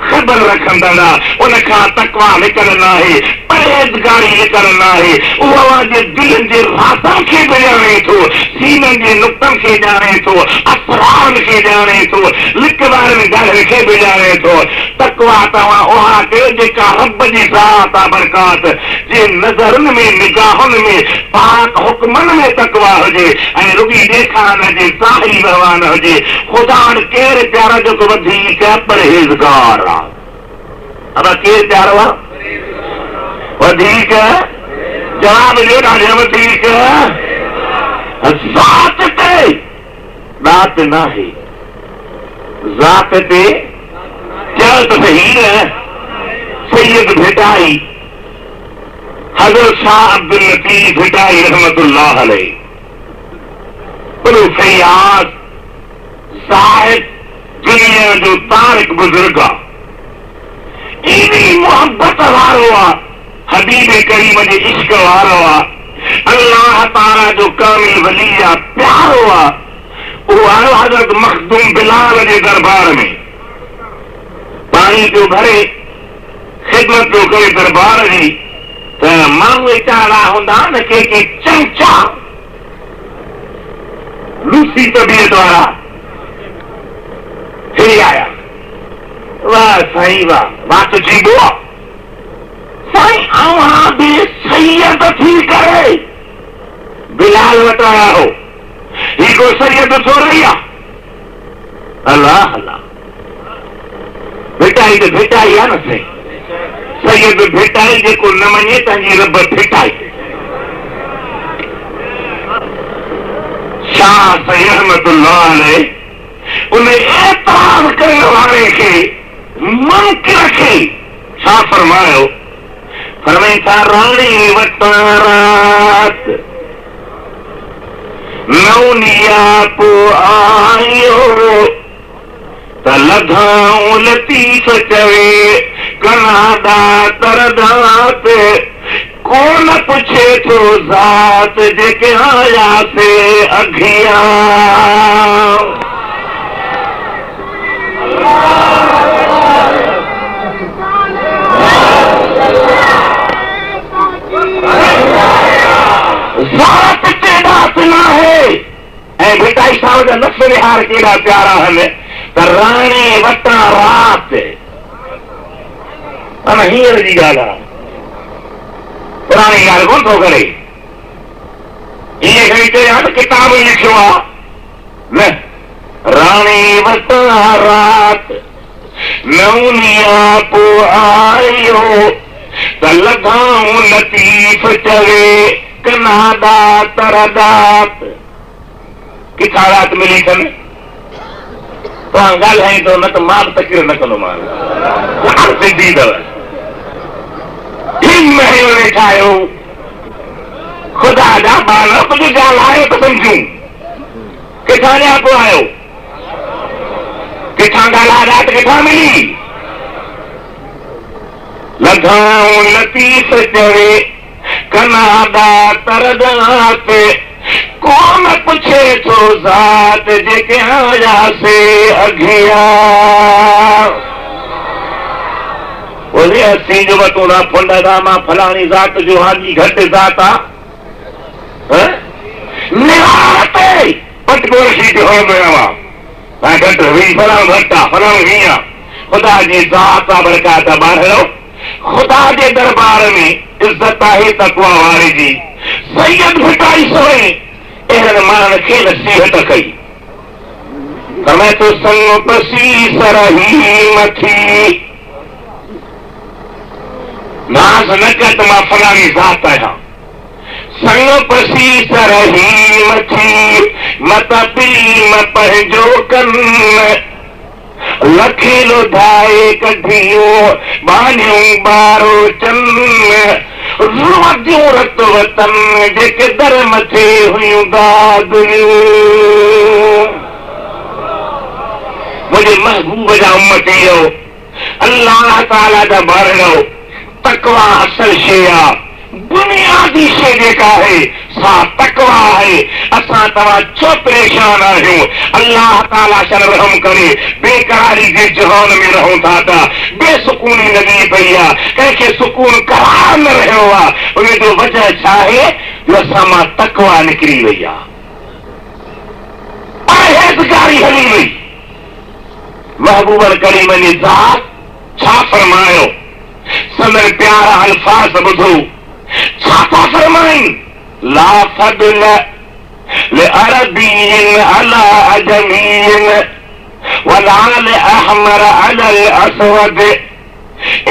ख़बर रखंदड़, उनखां तक़वा निकिरंदो आहे, परहेज़गारी निकिरंदो आहे। उहो अव्हांजे दिलनि जे राज़नि खे बि ॼाणे थो, सीननि जे नुक़्तनि खे ॼाणे थो, असरारनि खे ॼाणे थो, लिक वारनि ॻाल्हियुनि खे बि ॼाणे थो। तक़वा तव्हां उहा कयो जेका रब जी ज़ात आहे बरकात जे नज़रनि में, निगाहुनि में, पाक हुक्मनि में तक़वा हुजे ऐं रुॻी ॾेखारण जे ज़ाहिरी व्यवहार न हुजे। ख़ुदा केरु प्यारा जेको वधीक परहेज़गार आहे? अब केरु प्यारो आहे? वधीक जवाब ॾियो ॾाढो वधीक ज़ात ते ॾात न आहे। ज़ात ते चयो त सही न। सैयद भिटाई हज़रत शाह अब्दुल लतीफ़ भिटाई रहमतुल्लाह अलैह बड़ो फैयाज़ साहिब दुनिया जो तारिक बुजुर्ग आहे। एॾी मोहब्बत वारो आहे, हबीब करीम जे इश्क वारो आहे, अल्लाह ताला जो कामिल वली आहे, प्यारो आहे। उहो आयो हज़रत मखदूम बिलाल जे दरबार में, पाणी पियो भरे, ख़िदमत पियो करे दरबार जी। त माण्हू एतिरा हूंदा न के चमचा लूसी तबियत वारा फिरी आया। वाह साईं वाह, वाह तो चीबो साईं अव्हां बि सैयद थी करे बिलाल वटि आया हो। ही को सैयद थो रही आहे? अल्लाह अल्लाह, भिटाई त भिटाई आहे न साईं। सैयद भिटाई जेको न मञे तंहिंजी रब भिटाई। शाह साईं रहमतुल्लाह अलैह उन एतराज़ करण वारे खे मुनकिर खे छा फरमायो? फरमाए था राणी वटां रात नौनिया पो आयो त लधाऊं लतीफ़ चवे कनादा तरदात कोन पुछे थो ज़ात जेके आयासे अघिया ज़ात तेदात ना है ऐं बेटा साहब जा नफ़्स निहार केड़ा प्यारा हन त राणे वटां रात अन हींअर जी ॻाल्हि आहे पुराणी ॻाल्हि कोन थो करे ईअं खणी चया त किताब लिखियो आहे न राणे वटां रात नौनिया पो आयो त लधाऊं लतीफ़ चवे कनादा तरदात किथां रात मिली अथनि तव्हां ॻाल्हाईंदो न त मां बि तकरीर न कंदोमान सिंधी अथव महीनो वेठा आहियो ख़ुदा जा ॿार कुझु ॻाल्हायो त सम्झूं किथां जा पोइ आहियो किथां ॻाल्हाए रात किथां मिली लधाऊं लतीफ़ चवे कनादा तरदात कोन पुछे थो ज़ात जेके आयासे अघिया बोले असीं जो वटोड़ा फुंडा मां फलाणी ज़ात जो हाजी घटि ज़ात आहे निहारते पटकोर शीट हो गया मैं घटि हुई फलाणो घटि आहे फलाणो हीअं आहे ख़ुदा जी ज़ात आहे बरकात आहे ॿारड़ो ख़ुदा जे दरबार में इज़त आहे तक़वा वारे जी सैयद भिटाई सोए अहिड़नि माण्हुनि खे नसीहत कई त मैं तो संग पसी सरहीम थी नाज़ न कर त मां फलाणी ज़ात आहियां संग पसी सरहीम थी मत पीम पंहिंजो कन लखे लुधाए कढियो बानियूं बारो चन रुअदियूं रत वतन जेके दर मथे हुयूं दादियूं मुंहिंजे महबूब जा उम्मतीयो अल्लाह ताला जा ॿारड़ो तकवा असल शइ आहे बुनियादी शइ जेका आहे सा तकवा आहे असां तव्हां छो परेशान आहियूं अल्लाह ताला शर रहम करे बेकरारी जे जहान में रहूं था त बेसुकूनी लॻी पई आहे कंहिंखे सुकून करार न रहियो आहे उन जो वजह छा आहे जो असां मां तकवा निकिरी वई आहे परहेज़गारी हली वई महबूब करीम जी ज़ात छा फरमायो संदन प्यारा अल्फाज़ ॿुधो छा था फरमाइनि ला फदल लिअरबिय्यिन अला अजमिय्यिन वला लिअहमर अला अलअस्वद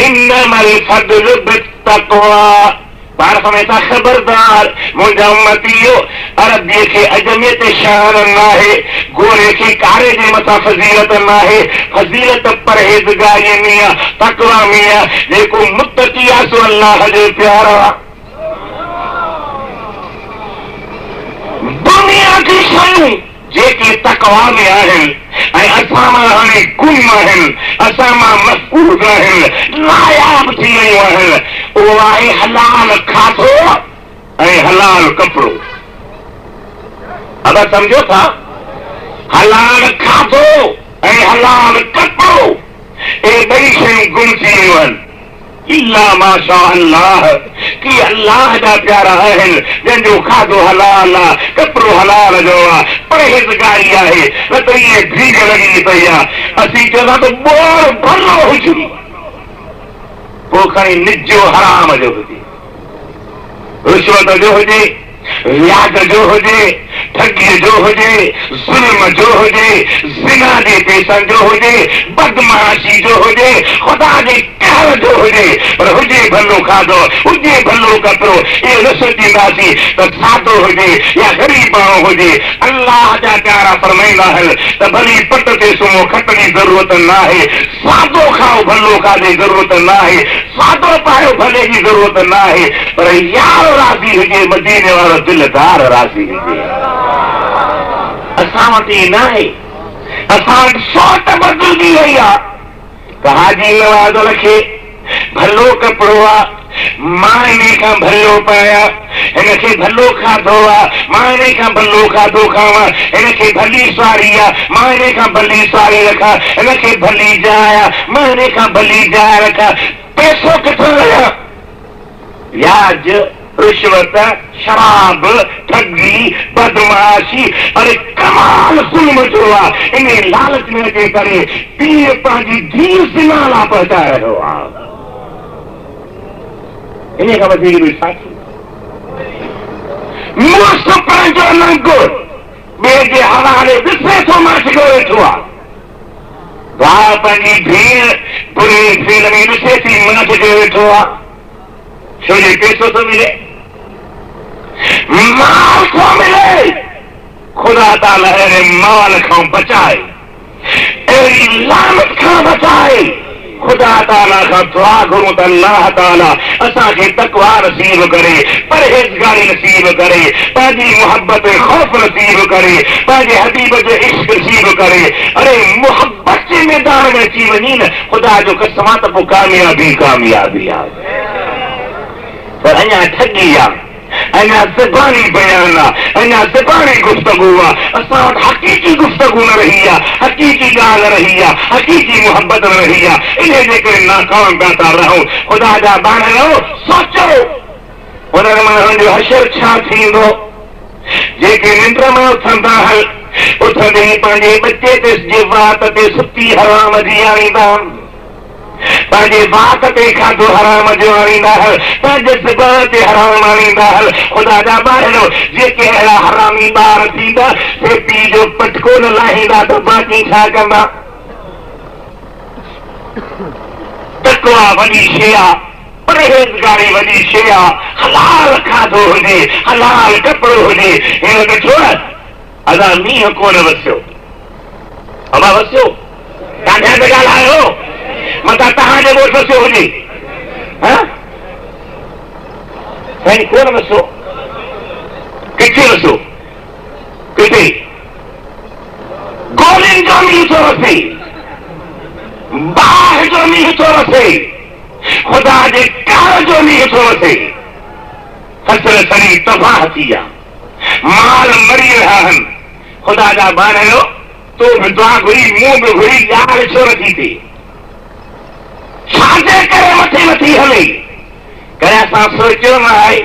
इन्नमल फदल बित्तक़वा बार हमेशा खबरदार मुंहिंजा उम्मतियो अरबीअ खे अजमियत शान न आहे गोरे खे कारे जे मथां फज़ीलत न आहे फज़ीलत परहेज़गारीअ में आहे तक़वा में आहे जेको मुत्तक़ी आहे सो अल्लाह जो प्यारो आहे दुनिया जी शयूं जेके तक़वा में आहिनि ऐं असां मां हाणे गुम आहिनि असां मां मफ़क़ूद आहिनि नायाब थी वियूं आहिनि उहो आहे हलाल खाधो ऐं हलाल कपिड़ो अगरि सम्झो था हलाल खाधो ऐं हलाल कपिड़ो इहे ॿई शयूं गुम थी वियूं आहिनि इल्ला माशा अल्लाह कि अल्लाह जा प्यारा आहिनि जंहिंजो खाधो हलाल आहे कपिड़ो हलाल जो आहे परहेज़गारी आहे न त इहे भीग लॻी पई आहे असीं चवंदा त ॿोर भलो हुजे पोइ खणी निजो हराम जो हुजे रिश्वत जो हुजे व्याज जो हुजे ठगीअ जो हुजे ज़ुल्म जो हुजे ज़िना जे पैसनि जो हुजे बदमाशी जो हुजे ख़ुदा जे कहर जो हुजे पर हुजे भलो खाधो हुजे भलो कपिड़ो इहो न सोचींदासीं त सादो हुजे या ग़रीब माण्हू हुजे अल्लाह जा प्यारा फरमाईंदा आहिनि त भली पट ते सुम्हो खट जी ज़रूरत न आहे सादो खाओ भलो खाधे ज़रूरत न आहे सादो पायो भले जी ज़रूरत न आहे पर यार राज़ी हुजे मदीने वारो दिलदार राज़ी हुजे असां वटि न आहे। असां वटि सोच बदिलजी वई आहे। हाजी नवाज़ खे भलो कपिड़ो आहे, मां इन खां भलो पाया, हिनखे भलो खाधो आहे, मां इन खां भलो खाधो खावां, हिनखे भली सवारी आहे, मां इन खां भली सवारी रखां, हिनखे भली जाइ आहे, मां इन खां भली जाइ रखां। पैसो किथां लॻा? व्याज, रिश्वत, शराब, ठगी, बदमाशी, अरे कमाल ज़ुल्म जो आहे। इन लालच में अचे करे पीउ पंहिंजी धीउ ज़िना लाइ पहुचाए रहियो आहे। इन खां वधीक बि छा थी? मुड़ुसु पंहिंजो नंग ॿिए जे हवाले ॾिसे थो मां छिको वेठो आहे। भाउ पंहिंजी धीउ बुरे फेल में ॾिसे थी मां छिको वेठो आहे। छो जो पैसो थो मिले, माल थो मिले। खुदा ताला अहिड़े माल खां बचाए, अहिड़ी लानत खां बचाए। खुदा ताला खां दुआ घुरूं त अल्लाह ताला असांखे तक़वा नसीब करे, परहेज़गारी नसीब करे, पंहिंजी मोहब्बत ख़ौफ़ नसीब करे, पंहिंजे हबीब जो इश्क नसीब करे। अरे मोहब्बत जे मैदान में अची वञी न, खुदा जो कसम आहे त पोइ कामयाबी कामयाबी आहे। पर अञा ठगी आहे, अञा ज़बानी बयान आहे, अञा ज़बानी गुफ्तगू आहे। असां वटि हक़ीक़ी गुफ्तगू न रही आहे, हक़ीक़ी ॻाल्हि रही आहे, हक़ीक़ी मोहब्बत न रही आहे। इन जे करे नाकाम पिया था रहूं। ख़ुदा जा ॿारनि सोचो उन्हनि माण्हुनि जो हशर छा थींदो जेके निंड मां उथंदा आहिनि, उथंदे ई पंहिंजे बचे ते जे वात ते सुती हराम जी आणींदा आहिनि, पंहिंजे वात ते खाधो हराम जो आणींदा आहिनि, पंहिंजे ज़बान ते हराम आणींदा आहिनि। ख़ुदा जा ॿार जेके अहिड़ा हरामी ॿार थींदा, से पीउ जो पटको न लाहींदा त बाक़ी छा कंदा? तक़वा वॾी शइ आहे, परहेज़गारी वॾी शइ आहे। हलाल खाधो हुजे, हलाल कपिड़ो हुजे। हिन ॾिठो अदा मींहं कोन वसियो, हवा वसियो, तव्हां ते ॻाल्हायो मथां तव्हांजे ॻोठ वसियो हुजे, साईं कोन वसियो। किथे वसियो? किथे? गोलियुनि जो मींहुं थो वसे, बाहि जो मींहुं थो वसे, ख़ुदा जे कार जो मींहुं थो वसे। फसल सड़ी तबाह थी आहे, माल मरी रहिया आहिनि। ख़ुदा जा ॿार तूं बि दुआ घुरी, मूं बि घुरी, ॻाल्हि छो नथी थिए? छाजे करे मथे नथी हले? कॾहिं असां सोचियो न आहे,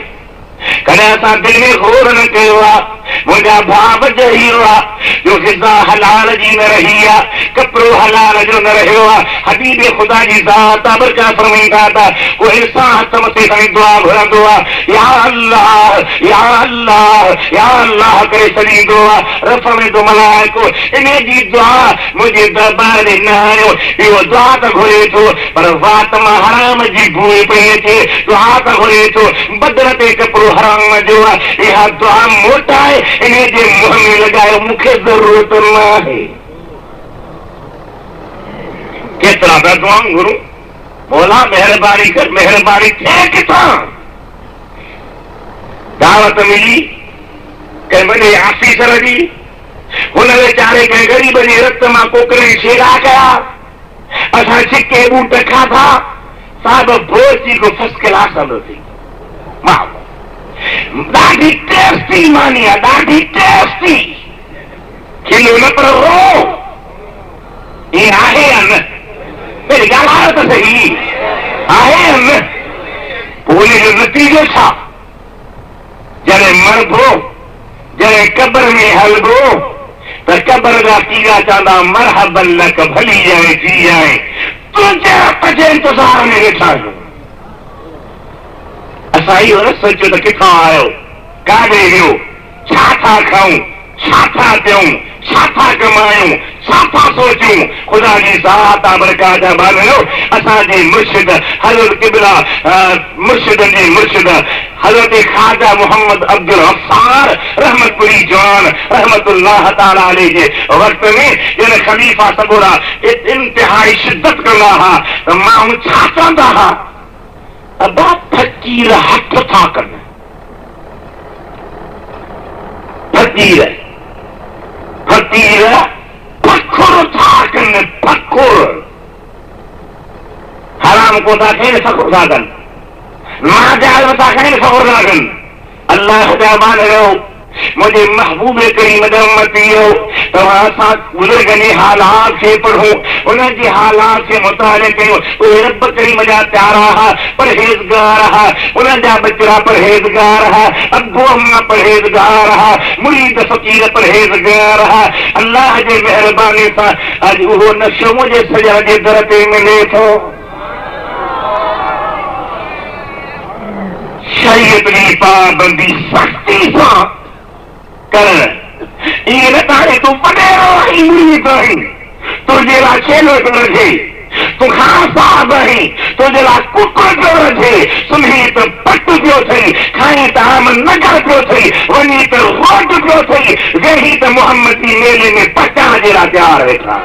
कॾहिं असां दिलि में गौर न कयो आहे। मुंहिंजा भाउ वॼी वियो आहे जो ग़िज़ा हलाल जी न रही आहे, कपिड़ो हलाल जो न रहियो आहे। हबीब ख़ुदा जी ज़ात बरका फरमाईंदा था, उहो इंसान हथ मथे खणी दुआ घुरंदो आहे, या अल्लाह या अल्लाह या अल्लाह करे छॾींदो आहे। रफ़ में तो मलाइको इन जी दुआ मुंहिंजे दरबार में न आणियो। इहो दुआ त घुरे थो, पर वात मां हराम जी बूइ पई अचे। दुआ त घुरे थो, बदन ते कपिड़ो हराम जो आहे। इहा दुआ मोटाए इन जे मुंहं में लॻायो, मूंखे ज़रूरत न आहे। केतिरा था दुआऊं घुरूं? मौला महिरबानी कर, महिरबानी थिए किथां? दावत मिली कंहिं वॾे ऑफिसर जी, हुन वीचारे कंहिं ग़रीब जे रत मां कोकरे शेरा कया, असां छिके बूट खाधा, साहिब भोजी को फर्स्ट क्लास हलो थी। मां ॾाढी टेस्टी मानी आहे, ॾाढी टेस्टी। खिलो न पर रो ईअं आहे या न? मेरी ॻाल्हायो त सही, आहे या न? पोइ जो नतीजो छा? जॾहिं मरबो, जॾहिं क़बर में हलबो त क़बर जा कीड़ा चवंदा मरहबन लक, भली जाए जी जाए, तुंहिंजे पंहिंजे इंतज़ार में वेठा आहियूं। असां इहो न सोचियो त किथां आयो, काॾे वियो, छा था खाऊं, छा था पियूं, छा था कमायूं, छा था सोचूं। ख़ुदा जी ज़ात बरका जा ॿारनि असांजे मुर्शिद हज़रत क़िबला, मुर्शिद जी मुर्शिद हज़रत ख़्वाजा मोहम्मद अब्दुल गफ़्फ़ार रहमतुल्लाह जवान रहमतुल्लाह ताला अलैहि जे वक़्त में जॾहिं ख़लीफ़ा सॻोरा इंतिहाई शिद्दत कंदा हुआ त माण्हू छा चवंदा हुआ? अबा फ़क़ीर हथ था कनि, फ़क़ीर तीर फखुर था कन फखुर हराम को था कहीं फखुर था कन मां जाल में था कहीं फखुर था कन अल्लाह जा मान रहो मुझे महबूब करीम उम्मतियो तव्हां सां गुज़रगनी हालात खे पढ़ो उन्हनि जे हालात खे मुताले कयो उहे रब करीम जा प्यारा हा परहेज़गार हा उन्हनि जा बचड़ा परहेज़गार हा अबू अम्मा परहेज़गार हा मुरीद फ़कीर परहेज़गार हा अल्लाह जे महिरबानी सां अॼु उहो नशो मुंहिंजे सॼण जे दर ते मिले थो शरीयत जी पाबंदी सख़्ती सां कर ये न तारे तू पटेरो ही मुरीद ही तुझे ला छेलो तो रखे तू खान साहब ही तुझे ला कुकुर जो रखे सुनी तो पट्टू जो थी खाई तो आम नगर जो थी वनी तो रोड जो थी वही तो मोहम्मदी मेले में पटा जरा तैयार वेठा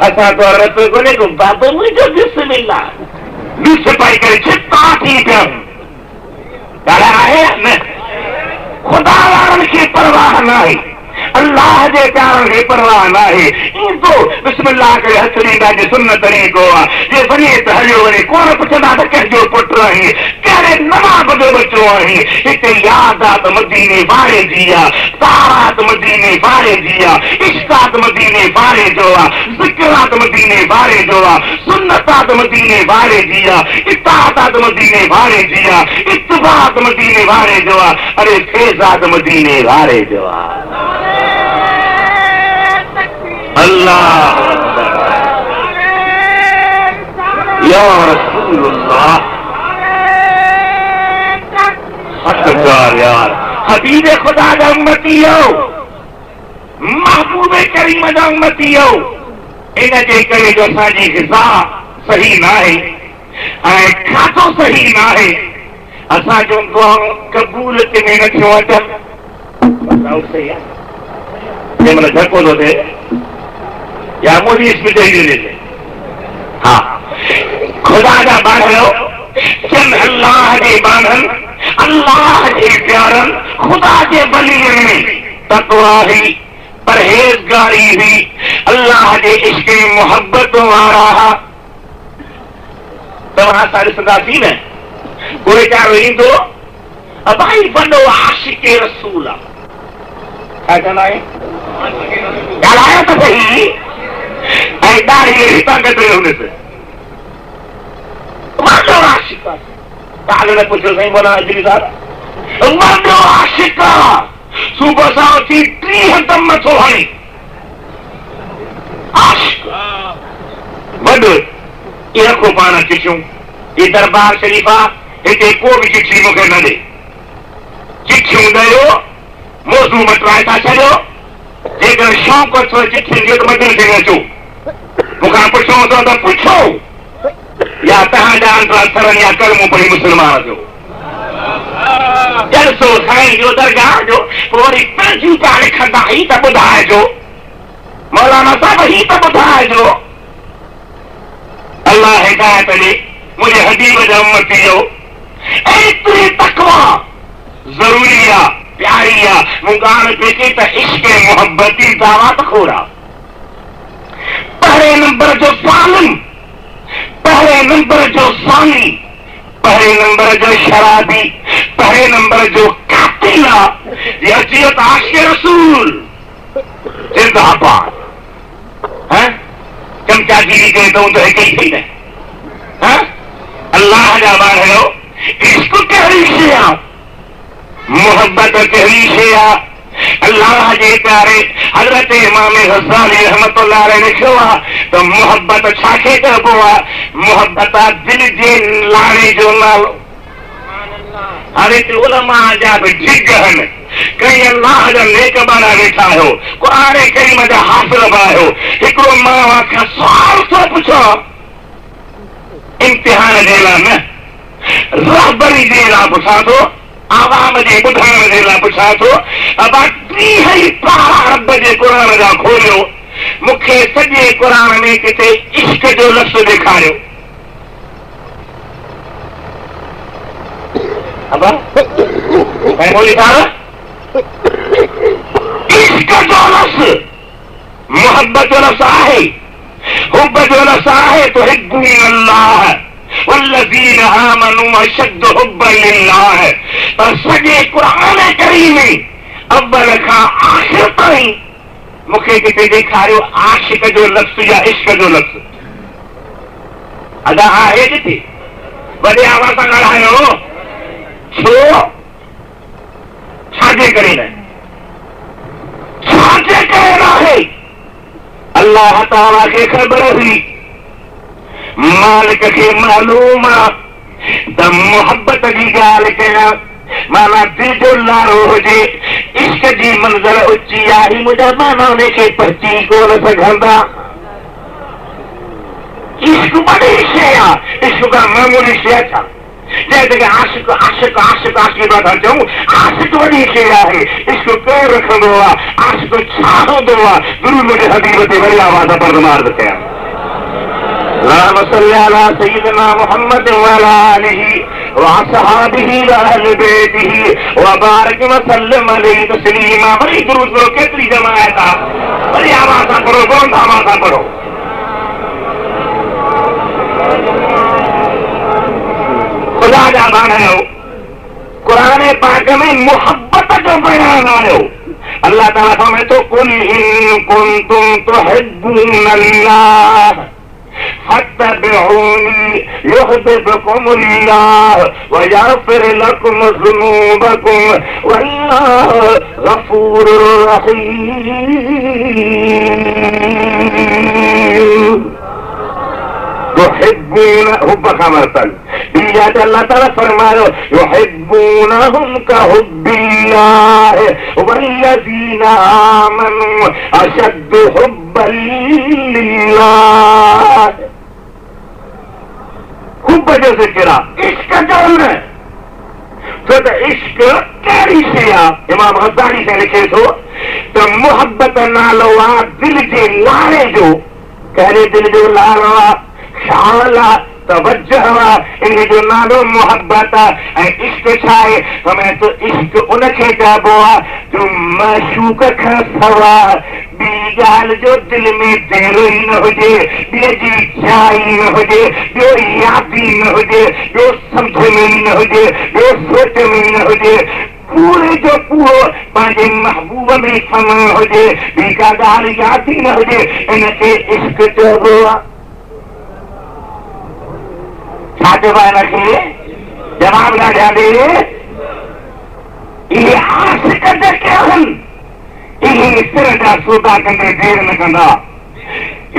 असा तो रत कोने को बाबू मुझे बिस्मिल्लाह बिस पाई करे चित्ता थी पियो गाला है न खुदा वारनि खे परवाह नाहे अल्लाह जे प्यारनि खे परवाह नाहे ईअं तो बिस्मिल्लाह करे हथ ॾींदा जे सुन्नत तरीक़ो आहे जे वञे त हलियो वञे कोन पुछंदा त कंहिंजो पुटु आहीं कहिड़े नवाब जो बचो आहीं हिते यादात मदीने वारे जी आहे तारात मदीने वारे जी आहे इश्कात मदीने वारे जो आहे ज़िक्रात मदीने वारे जो आहे सुन्नतात मदीने वारे जी आहे इताअत मदीने वारे जी आहे इत्तिबाअत मदीने वारे जो आहे अरे फैज़ात मदीने वारे जो आहे अल्लाह या रसूलुल्लाह हक़दार यार हबीबे खुदा जा उम्मतियो महबूबे करीम जा उम्मतियो इन जे करे जो असांजी ग़िज़ा सही नाहे ऐं खाधो सही नाहे असांजो क़बूल में न थियो अचनि जंहिंमहिल धको थो थिए या मुंहिंजी स्पीड ॾिनी थिए हा खुदा जा बाणियो चन अल्लाह जे बाणनि अल्लाह जे प्यारनि खुदा जे वलीअ में तक़वा हुई परहेज़गारी हुई अल्लाह जे इश्क़ मोहब्बत वारा हुआ तव्हां सां ॾिसंदासीं न कोई चारो ईंदो भाई वॾो आशिक़ रसूल आहे छा चवंदा आहियूं ॻाल्हायो त सही ऐं ॾाढी हितां गॾु हुनसि वॾो आशिक़ आहे तव्हां न पुछो साईं बोला अजरी साहिब वॾो आशिक़ आहे सुबुह सां उथी 30 दम मथो हणी आशिक़ वॾो इहे रखो पाण चिठियूं ही दरबार शरीफ़ आहे हिते को बि चिठी मूंखे न ॾे चिठियूं ॾियो मौज़ू मटराए था छॾियो जेकर शौक़ु अथव चिठियुनि जो त मदद खे अचो मूंखां पुछो थो त पुछो या तव्हांजा अंदरि सरनि या कर्मूं पढ़ी मुस्लमान जो जलसो साईं जो दरगाह जो पोइ वरी पंहिंजूं था लिखंदा ही त ॿुधाइजो मौलाना साहिब ही त ॿुधाइजो अल्लाह हिदायत ॾे मुंहिंजे हबीब जा उम्मतियो एतिरी तक़वा ज़रूरी आहे प्यारी आहे मूं ॻाल्हि जेके त इश्क़ मोहब्बती दावत खोरा पहले नंबर जो सालिम पहले नंबर जो सानी पहले नंबर जो शराबी पहले नंबर जो कातिला ये अचियत आशिक़ रसूल जिंदाबाद हैं चमचागिरी करे तो हिकु ई थी न अल्लाह जा बाणियो इश्क़ कहिड़ी शइ आहे मोहब्बत कहिड़ी शइ आहे अल्लाह जे प्यारे हज़रत इमाम ग़ज़ाली रहमतुल्लाह अलैहि लिखियो आहे त मोहब्बत छाखे चइबो आहे मोहब्बत आहे दिलि जे लाड़े जो नालो हाणे उलमा जा बि ढिग आहिनि कई अल्लाह जा नेक बारा वेठा आहियो क़ुरान करीम जा हाफ़िज़ बि आहियो हिकिड़ो मां खां सुवाल थो पुछां इम्तिहान जे लाइ न रहबरी जे लाइ पुछां थो आवाम जे ॿुधाइण जे लाइ पुछां थो अबा 30 पारा रब जे क़ुरान जा खोलियो मूंखे सॼे क़ुरान में किथे इश्क़ जो लफ़्ज़ ॾेखारियो अबा बोली साहब मोहब्बत जो लफ्ज़ आहे, हुब्ब जो लफ्ज़ आहे तो हिब्बून अल्लाह वल्लज़ीन आमनू अशद्दु हुब्बन लिल्लाह। पर सॼे क़ुरान करीम में अव्वल खां आख़िर ताईं मूंखे किथे ॾेखारियो आशिक जो लफ़्ज़ या इश्क जो लफ़्ज़ अदा आहे किथे? वॾे आवाज़ सां ॻाल्हायो। छो? छाजे करे न? छाजे करे न आहे? अल्लाह ताला खे ख़बर हुई, मालिक खे मालूम आहे त मोहब्बत जी ॻाल्हि कयां माना दिल जो लारो हुजे, इश्क जी मंज़िल ऊची आहे, मुंहिंजा माना उनखे पहुची कोन सघंदा। इश्क वॾी शइ आहे, इश्क का मामूली शइ छा? जैसे कि आशिक आशिक आशिक आशिक था चऊं, आशिक वॾी शइ आहे। इश्क केरु रखंदो आहे? आशिक छा हूंदो आहे? गुरू मुंहिंजे हबीब ते वरी आवाज़ परमार्द कया। अल्लाहुम्मा सल्ली अला सय्यिदिना मुहम्मद व अला आलिही व असहाबिही व अहले बैतिही व बारिक व सल्लिम अलैहि तस्लीमा। वरी दुरूद पढ़ो, केतिरी जमायत आहे? वरी आवाज़ सां पढ़ो, गोंद आवाज़ सां पढ़ो। खुदा जा बाणियो, क़ुरान पाक में मोहब्बत जो बयान आयो। अल्लाह ताला फरमाए थो, कुल इन कुंतुम तुहिब्बूनल्लाह फत्तबिऊनी युहिब्बुकुमुल्लाह व यग़फिर लकुम ज़ुनूबकुम वल्लाहु गफ़ूरुर रहीम। युहिब्बून हुब्ब का मतलब बियात अल्लाह ताला फरमायो, युहिब्बूनहुम का हुब्बिल्लाह वल्लज़ीना आमनू अशद्दु हुब्बन लिल्लाह। हुब्ब जो ज़िक्र आहे, इश्क जो न। छो त इश्क कहिड़ी शइ आहे? इमाम ग़ज़ाली से लिखे थो त मोहब्बत नालो आहे दिल जे लारे जो। कहिड़े दिल जो लारो आहे? ख्याल आहे, तवज्जुह आहे, इन जो नालो मोहब्बत आहे। ऐं इश्क छा आहे? हमें तो इश्क उनखे चइबो आहे जो मशूक खां सवाइ ॿी ॻाल्हि जो दिल में देरो ई न हुजे, ॿिए जी जाइ न हुजे, ॿियो यादि न हुजे, ॿियो सम्झ में ई न हुजे, ॿियो सोच में ई न हुजे, पूरे जो पूरो पंहिंजे महबूब में समा हुजे, ॿी का ॻाल्हि यादि न हुजे, इनखे इश्क चइबो आहे। छा चइबो आहे हिनखे? जवाब ॾाढा ॾे। इहे आशिक जेके आहिनि, इहे सिर जा सौदा कंदे देर न कंदा।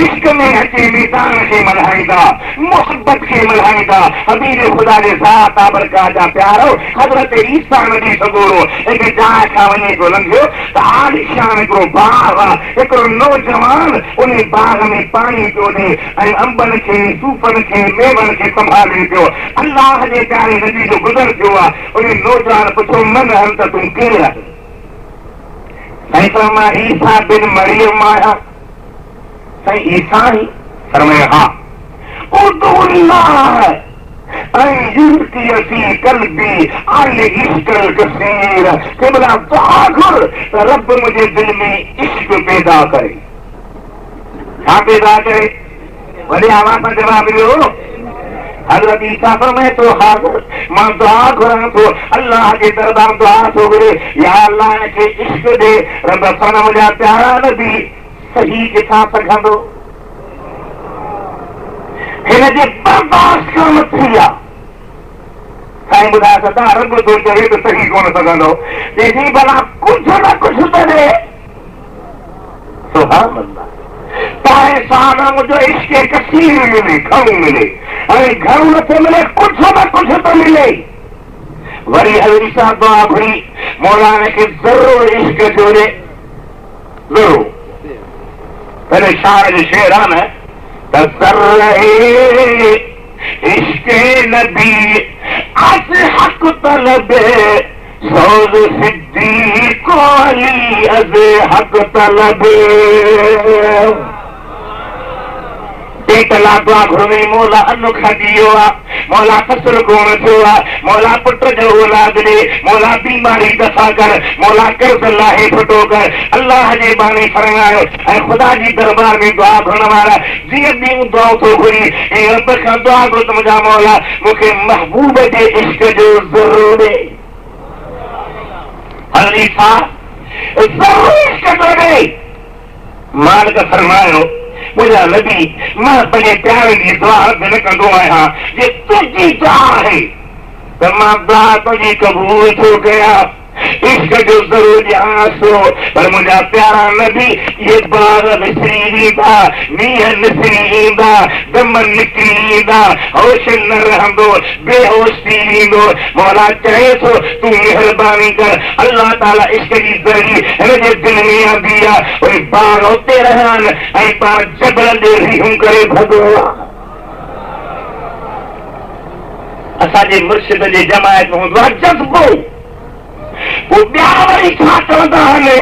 इश्क में अची मीज़ान खे मल्हाईंदा, मोहब्बत खे मल्हाईंदा। हबीब ख़ुदा जे ज़ात आबरकात जा प्यारो हज़रत ईसा नबी सगोरो हिकु जाइ खां वञे थो लंघियो त आलिशान हिकिड़ो बाग़ आहे। हिकिड़ो नौजवान उन बाग़ में पाणी पियो ॾे ऐं अंबनि खे, सूफ़नि खे, मेवनि खे संभाले पियो। अल्लाह जे प्यारे नबी जो गुज़र थियो आहे। उन नौजवान पुछियो, मन हल त तूं केरु आहे? साईं फरमाया, ईसा बिन मरियम आहियां। साईं ईसा ही? फरमाया, हाँ। उदुल्लाह ऐं युल्की फी क़ल्बी अल इश्क़ल कसीर। के बोला दुआ घुर त रब मुंहिंजे दिल में इश्क पैदा करे। छा पैदा करे? वॾे आवाज़ सां जवाब ॾियो। हज़रत ईसा फरमाए थो, हाज़िर मां दुआ घुरां थो, अल्लाह जे दरबार दुआ थो घुरे, या अल्लाह हिनखे इश्क ॾे। रब फरमाए, मुंहिंजा प्यारा नबी सही किथां सघंदो? हिनजे बर्दाश्त करण थी आहे। साईं ॿुधाए सघंदा, रब थो चवे त सही कोन सघंदो, तेॾी भला कुझु न कुझु त ॾे। सुभान अल्लाह। ताए साल मुंहिंजो इश्क कसीर मिले, घणो मिले, ऐं घणो नथो मिले, कुझु न कुझु त मिले। वरी हज़रत ईसा दुआ घुरी, मौलाना खे ज़रूरु इश्क जो ॾे, ज़रूरु। पहले शायर जो शेर आहे न त ज़र्रे इश्क नबी अस हक़ तलबे सौज़ सिद्दीक़ अली अज़ हक़ तलबे। एक लाख घुरवे मौला अन्न खाधी वियो आहे, मौला फसल कोन थियो आहे, मौला पुट जो औलाद ॾे, मौला बीमारी दफ़ा कर, मौला कर्ज़ लाहे फटो कर। अल्लाह जे बानी फरमायो ऐं ख़ुदा जी दरबार में दुआ घुरण वारा जीअं ॿियूं दुआ थो घुरी ऐं रब खां दुआ घुर त मुंहिंजा मौला मूंखे महबूब जे इश्क जो ज़रूर ॾे। हलीफ़ा ज़रूर इश्क जो ॾे। मालिक फरमायो मुंहिंजा नबी मां पंहिंजे प्यारनि जी दुआ न कंदो आहियां, जे तुंहिंजी दुआ आहे त मां दुआ तुंहिंजी क़बूल थो कयां, इश्क जो ज़रूर ॼाणसो। पर मुंहिंजा प्यारा नबी ये बाग विसरी वेंदा, मींहं निसरी ईंदा, दम निकिरी ईंदा, होश न रहंदो, बेहोश थी वेंदो। मौला चए थो तूं महिरबानी कर, अल्लाह ताला इश्क जी ज़री हिन जे दिल में आंदी आहे, उहे बाग उते रहनि ऐं पाण जबल ते रीहूं करे भॻो आहे। असांजे मुर्शिद जे जमायत में हूंदो आहे जज़्बो, वो ॿिया वरी छा चवंदा आहिनि,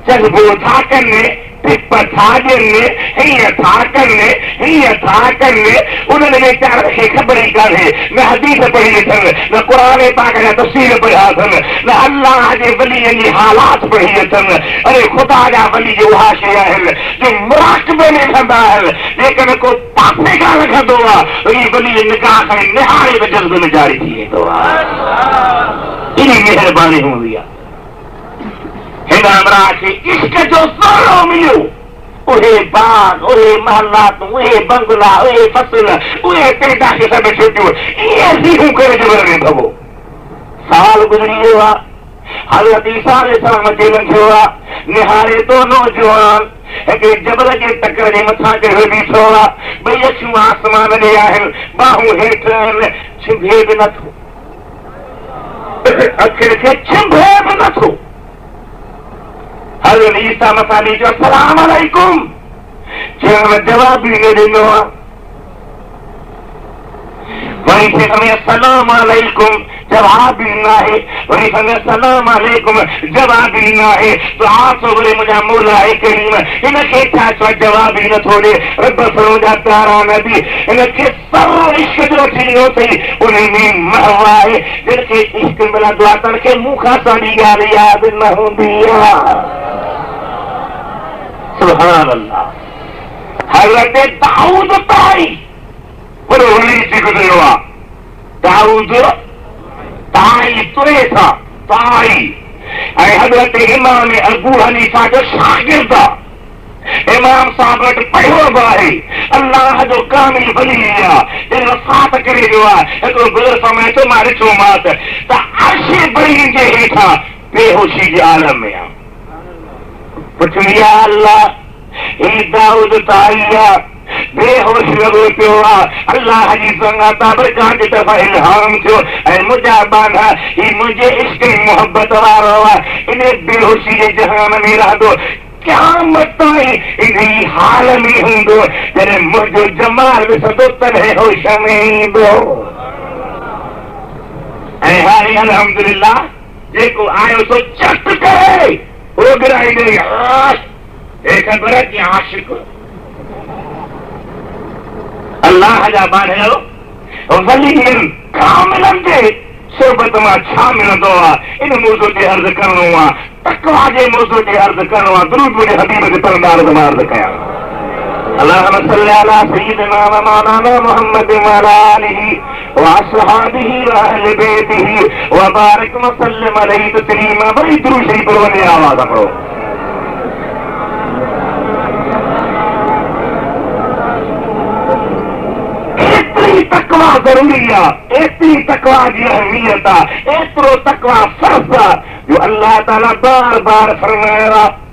जज़्बो था कनि, टिप था ॾियनि, हीअं था कनि, हीअं था कनि। उन्हनि वीचारनि खे ख़बर ई कान्हे, न हदीस पढ़ी अथनि, न क़ुरान पाक जा तफ़सीर पढ़िया अथनि, न अल्लाह जे वलीअनि जी हालात पढ़ी अथनि। अरे ख़ुदा जा वली जो उहा शइ आहिनि जो मुराक़बे में कंदा आहिनि, जेकॾहिं को पासे खां लॻंदो आहे इहे वली निगाह खां निहारे त जल्द में जारी थी वेंदो आहे। इन मेहरबानी हूंदी आहे। हिन अमरा खे इश्क जो ज़रूर मिलियो, उहे बाग, उहे महलात, उहे बंगला, उहे फसल, उहे पैदा खे सभु छुटियूं ईअं सीहूं करे जबर में भॻो। साल गुज़री वियो आहे, हज़रत ईसा अलैहिस्सलाम अचेवन थियो आहे, निहारे तो नौजवान हिकिड़े जबल जे टकर जे मथां चढ़ियो बीठो आहे, ॿई अखियूं आसमान ॾे आहिनि, ॿाहूं हेठि आहिनि, छिंभे बि नथो, अखियुनि खे छिंभे बि नथो। हज़रत ईसा मथां चयो अस्सलाम अलैकुम, चवण जवाब ई न ॾिनो आहे। वरी चए अस्सलाम अलैकुम, जवाब ई न आहे। वरी अस्सलाम अलैकुम, जवाब ई न आहे। तो आसो वरी मुंहिंजा मौला करीम हिन खे छा चओ, जवाब ई नथो ॾे। रब मुंहिंजा प्यारा नबी हिन खे सभु इश्क जो थींदो अथई, उन में महव आहे। जिनखे इश्क मिलंदो आहे तन मुंह खां साॻी ॻाल्हि यादि न हूंदी आहे। सुभान अल्लाह। हज़रत दाऊद ताई वॾो वली थी गुज़रियो आहे। दाऊद ताई तुरे था ताई, ऐं हज़रत इमाम अबू हनीफा जो शागिर्द आहे। इमाम साहब वटि पढ़ियो बि आहे, अल्लाह जो कामिल वली आहे, जिन वफ़ात करे वियो आहे। हिकिड़ो बुज़ुर्ग समय थो मां ॾिठो मां त अर्श बरी जे हेठां बेहोशी जे आलम में आहे। पुछियो या अल्लाह ही दाऊद ताई आहे, बेहोश लॻो पियो आहे, अल्लाह जी ताबरकात जी तरफ़ां इल्हाम थियो ऐं मुंहिंजा बाना ही मुंहिंजे इश्क मोहबत वारो आहे, इन बेहोशी जे जहान में रहंदो, क़यामत ताईं इन हाल में हूंदो। जॾहिं मुंहिंजो जमाल ॾिसंदो तॾहिं होश में ईंदो। ऐं हाणे अल्हम्दुलिल्लाह जेको आयो सो चट करे ओघराई ॾेई हे ख़बर आहे कि आशिक़ अल्लाह जा बाणियो वलीअनि कामिलनि जे सोबत मां छा मिलंदो आहे, इन मौज़ूअ ते अर्ज़ करणो आहे, तक़वा जे मौज़ूअ ते अर्ज़ करणो आहे। दुरूद मुंहिंजे हबीब जे तरफ़ां अर्ज़ कयां। अल्लाहुम्मा सल्ली अला सय्यिदिना व मौलाना मुहम्मद व अला आलिहि व अस्हाबिहि व अहलि बैतिहि व बारिक व सल्लिम अलैहि तस्लीमा। वरी दुरूद शरीफ पढ़ो, आवाज़ पढ़ो। तकवा ज़रूरी आहे, एतिरी तकवा जी अहमियत आहे, एतिरो तकवा फ़र्ज़ आहे जो अल्लाह ताला बार बार फरमायो आहे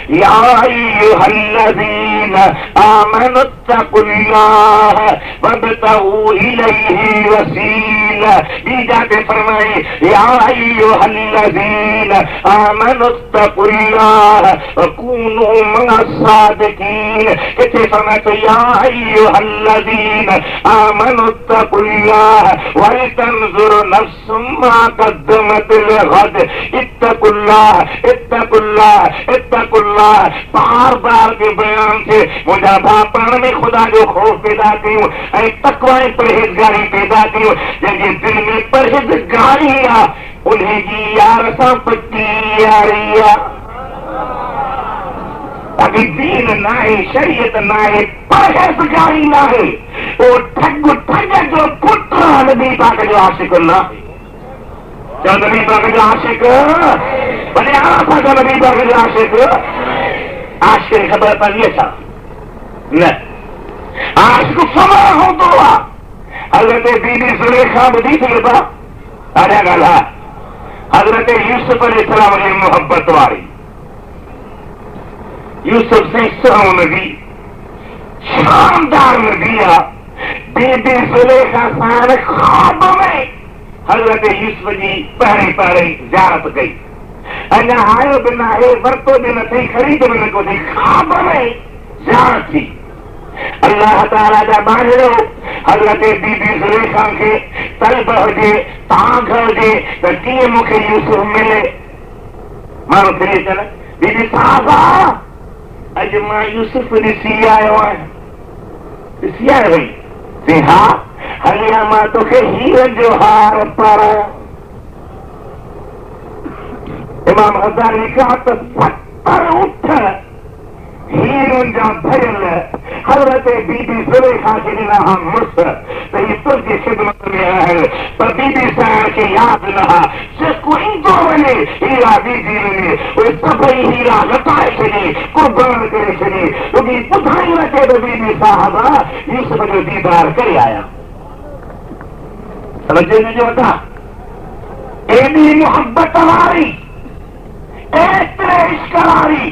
या अय्युहल्लज़ीना आमनु तक़ुल्लाह वब्तगू इलैहि वसीला। ॿी जाते फरमाई या अय्युहल्लज़ीना आमनु तक़ुल्लाह वकूनू मअस्सादिकीन। किथे फरमायो या अय्युहल्लज़ीना आमनु तक़ुल्लाह वलतंजुर नफ्सुम मा क़द्दमत लिग़द। इत्तक़ुल्लाह इत्तक़ुल्लाह इत्तक़ुल्लाह अस्तगफिरुल्लाह बार बार के बयान से मुझा बाप पाण में खुदा जो खौफ पैदा कयूं ऐं तकवा ऐं परहेज़गारी पैदा कयूं जंहिंजे दिल में परहेज़गारी आहे उन्हें जी यार सां पक्की यारी आहे अभी दीन ना है शरीयत ना है परहेज़गारी ना है वो ठग जो पुत्र नबी पाक जो आशिक ना है नबी पाक जो आशिक भले आसा जो नबी पाक जो आशिक आशिक खबर पवंदी छा न आशिक समा हूंदो आहे हज़रत बीबी ज़ुलेखा ॿुधी सघो था ॾाढा ॻाल्हि हज़रत यूसुफ अलैहिस्सलाम जी मोहब्बत वारी यूसुफ से सुहाओ नबी शानदार नबी आहे बीबी ज़ुलेखा सां ख्वाब में हज़रत यूसुफ जी पहिरीं ज़ियारत कई अञा आयो बि न आहे वरितो बि न थी ख़रीद बि न को थी ख्वाब में ज़ियारत थी अल्लाह ताला जा बाहिरो हज़रत बीबी ज़ुलेखा खे तलब हुजे तांघ हुजे त कीअं मूंखे यूसुफ मिले माण्हू फिरी अचनि बीबी साहबा अॼु मां यूसुफ ॾिसी आयो आहियां ॾिसी आयो वई चई हा हलिया मां तोखे हीरनि जो हार पारायां इमाम हज़ारी लिखा त 70 ऊठ हीरनि जा भरियल हज़रत बीबी ज़ुलेखा खे ॾिना हा मुड़ुस त ही तुंहिंजी ख़िदमत में आहिनि पर बीबी साहिब खे यादि न हा जेको ईंदो वञे हीरा ॾिजी वञे उहे सभई हीरा लटाए छॾी कुर्बान करे छॾी रुॻी ॿुधाई अचे त बीबी साहिबा यूसुफ जो दीदार करे आया समझो था एॾी मुहबत वारी एतिरे इश्क वारी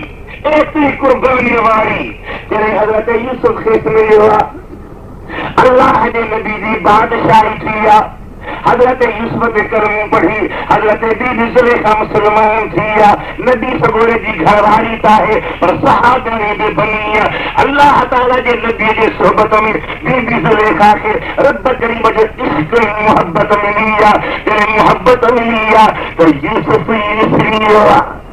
एतिरी कुर्बानी वारी जॾहिं हज़रत यूसुफ खे मिलियो आहे अल्लाह जे नबी जी बादशाही थी आहे हज़रत यूसुफ ते कलमो पढ़ी हज़रत बीबी ज़ुलेखा मुसलमान थी आहे नबी सगोरे जी घरवारी त आहे पर सहाबी बि बनी आहे अल्लाह ताला जे नबी जे सोबत में बीबी ज़ुलेखा खे रब करीम जो इश्क मोहब्बत मिली आहे जॾहिं मोहब्बत मिली आहे त यूसुफ ई विसरी वियो आहे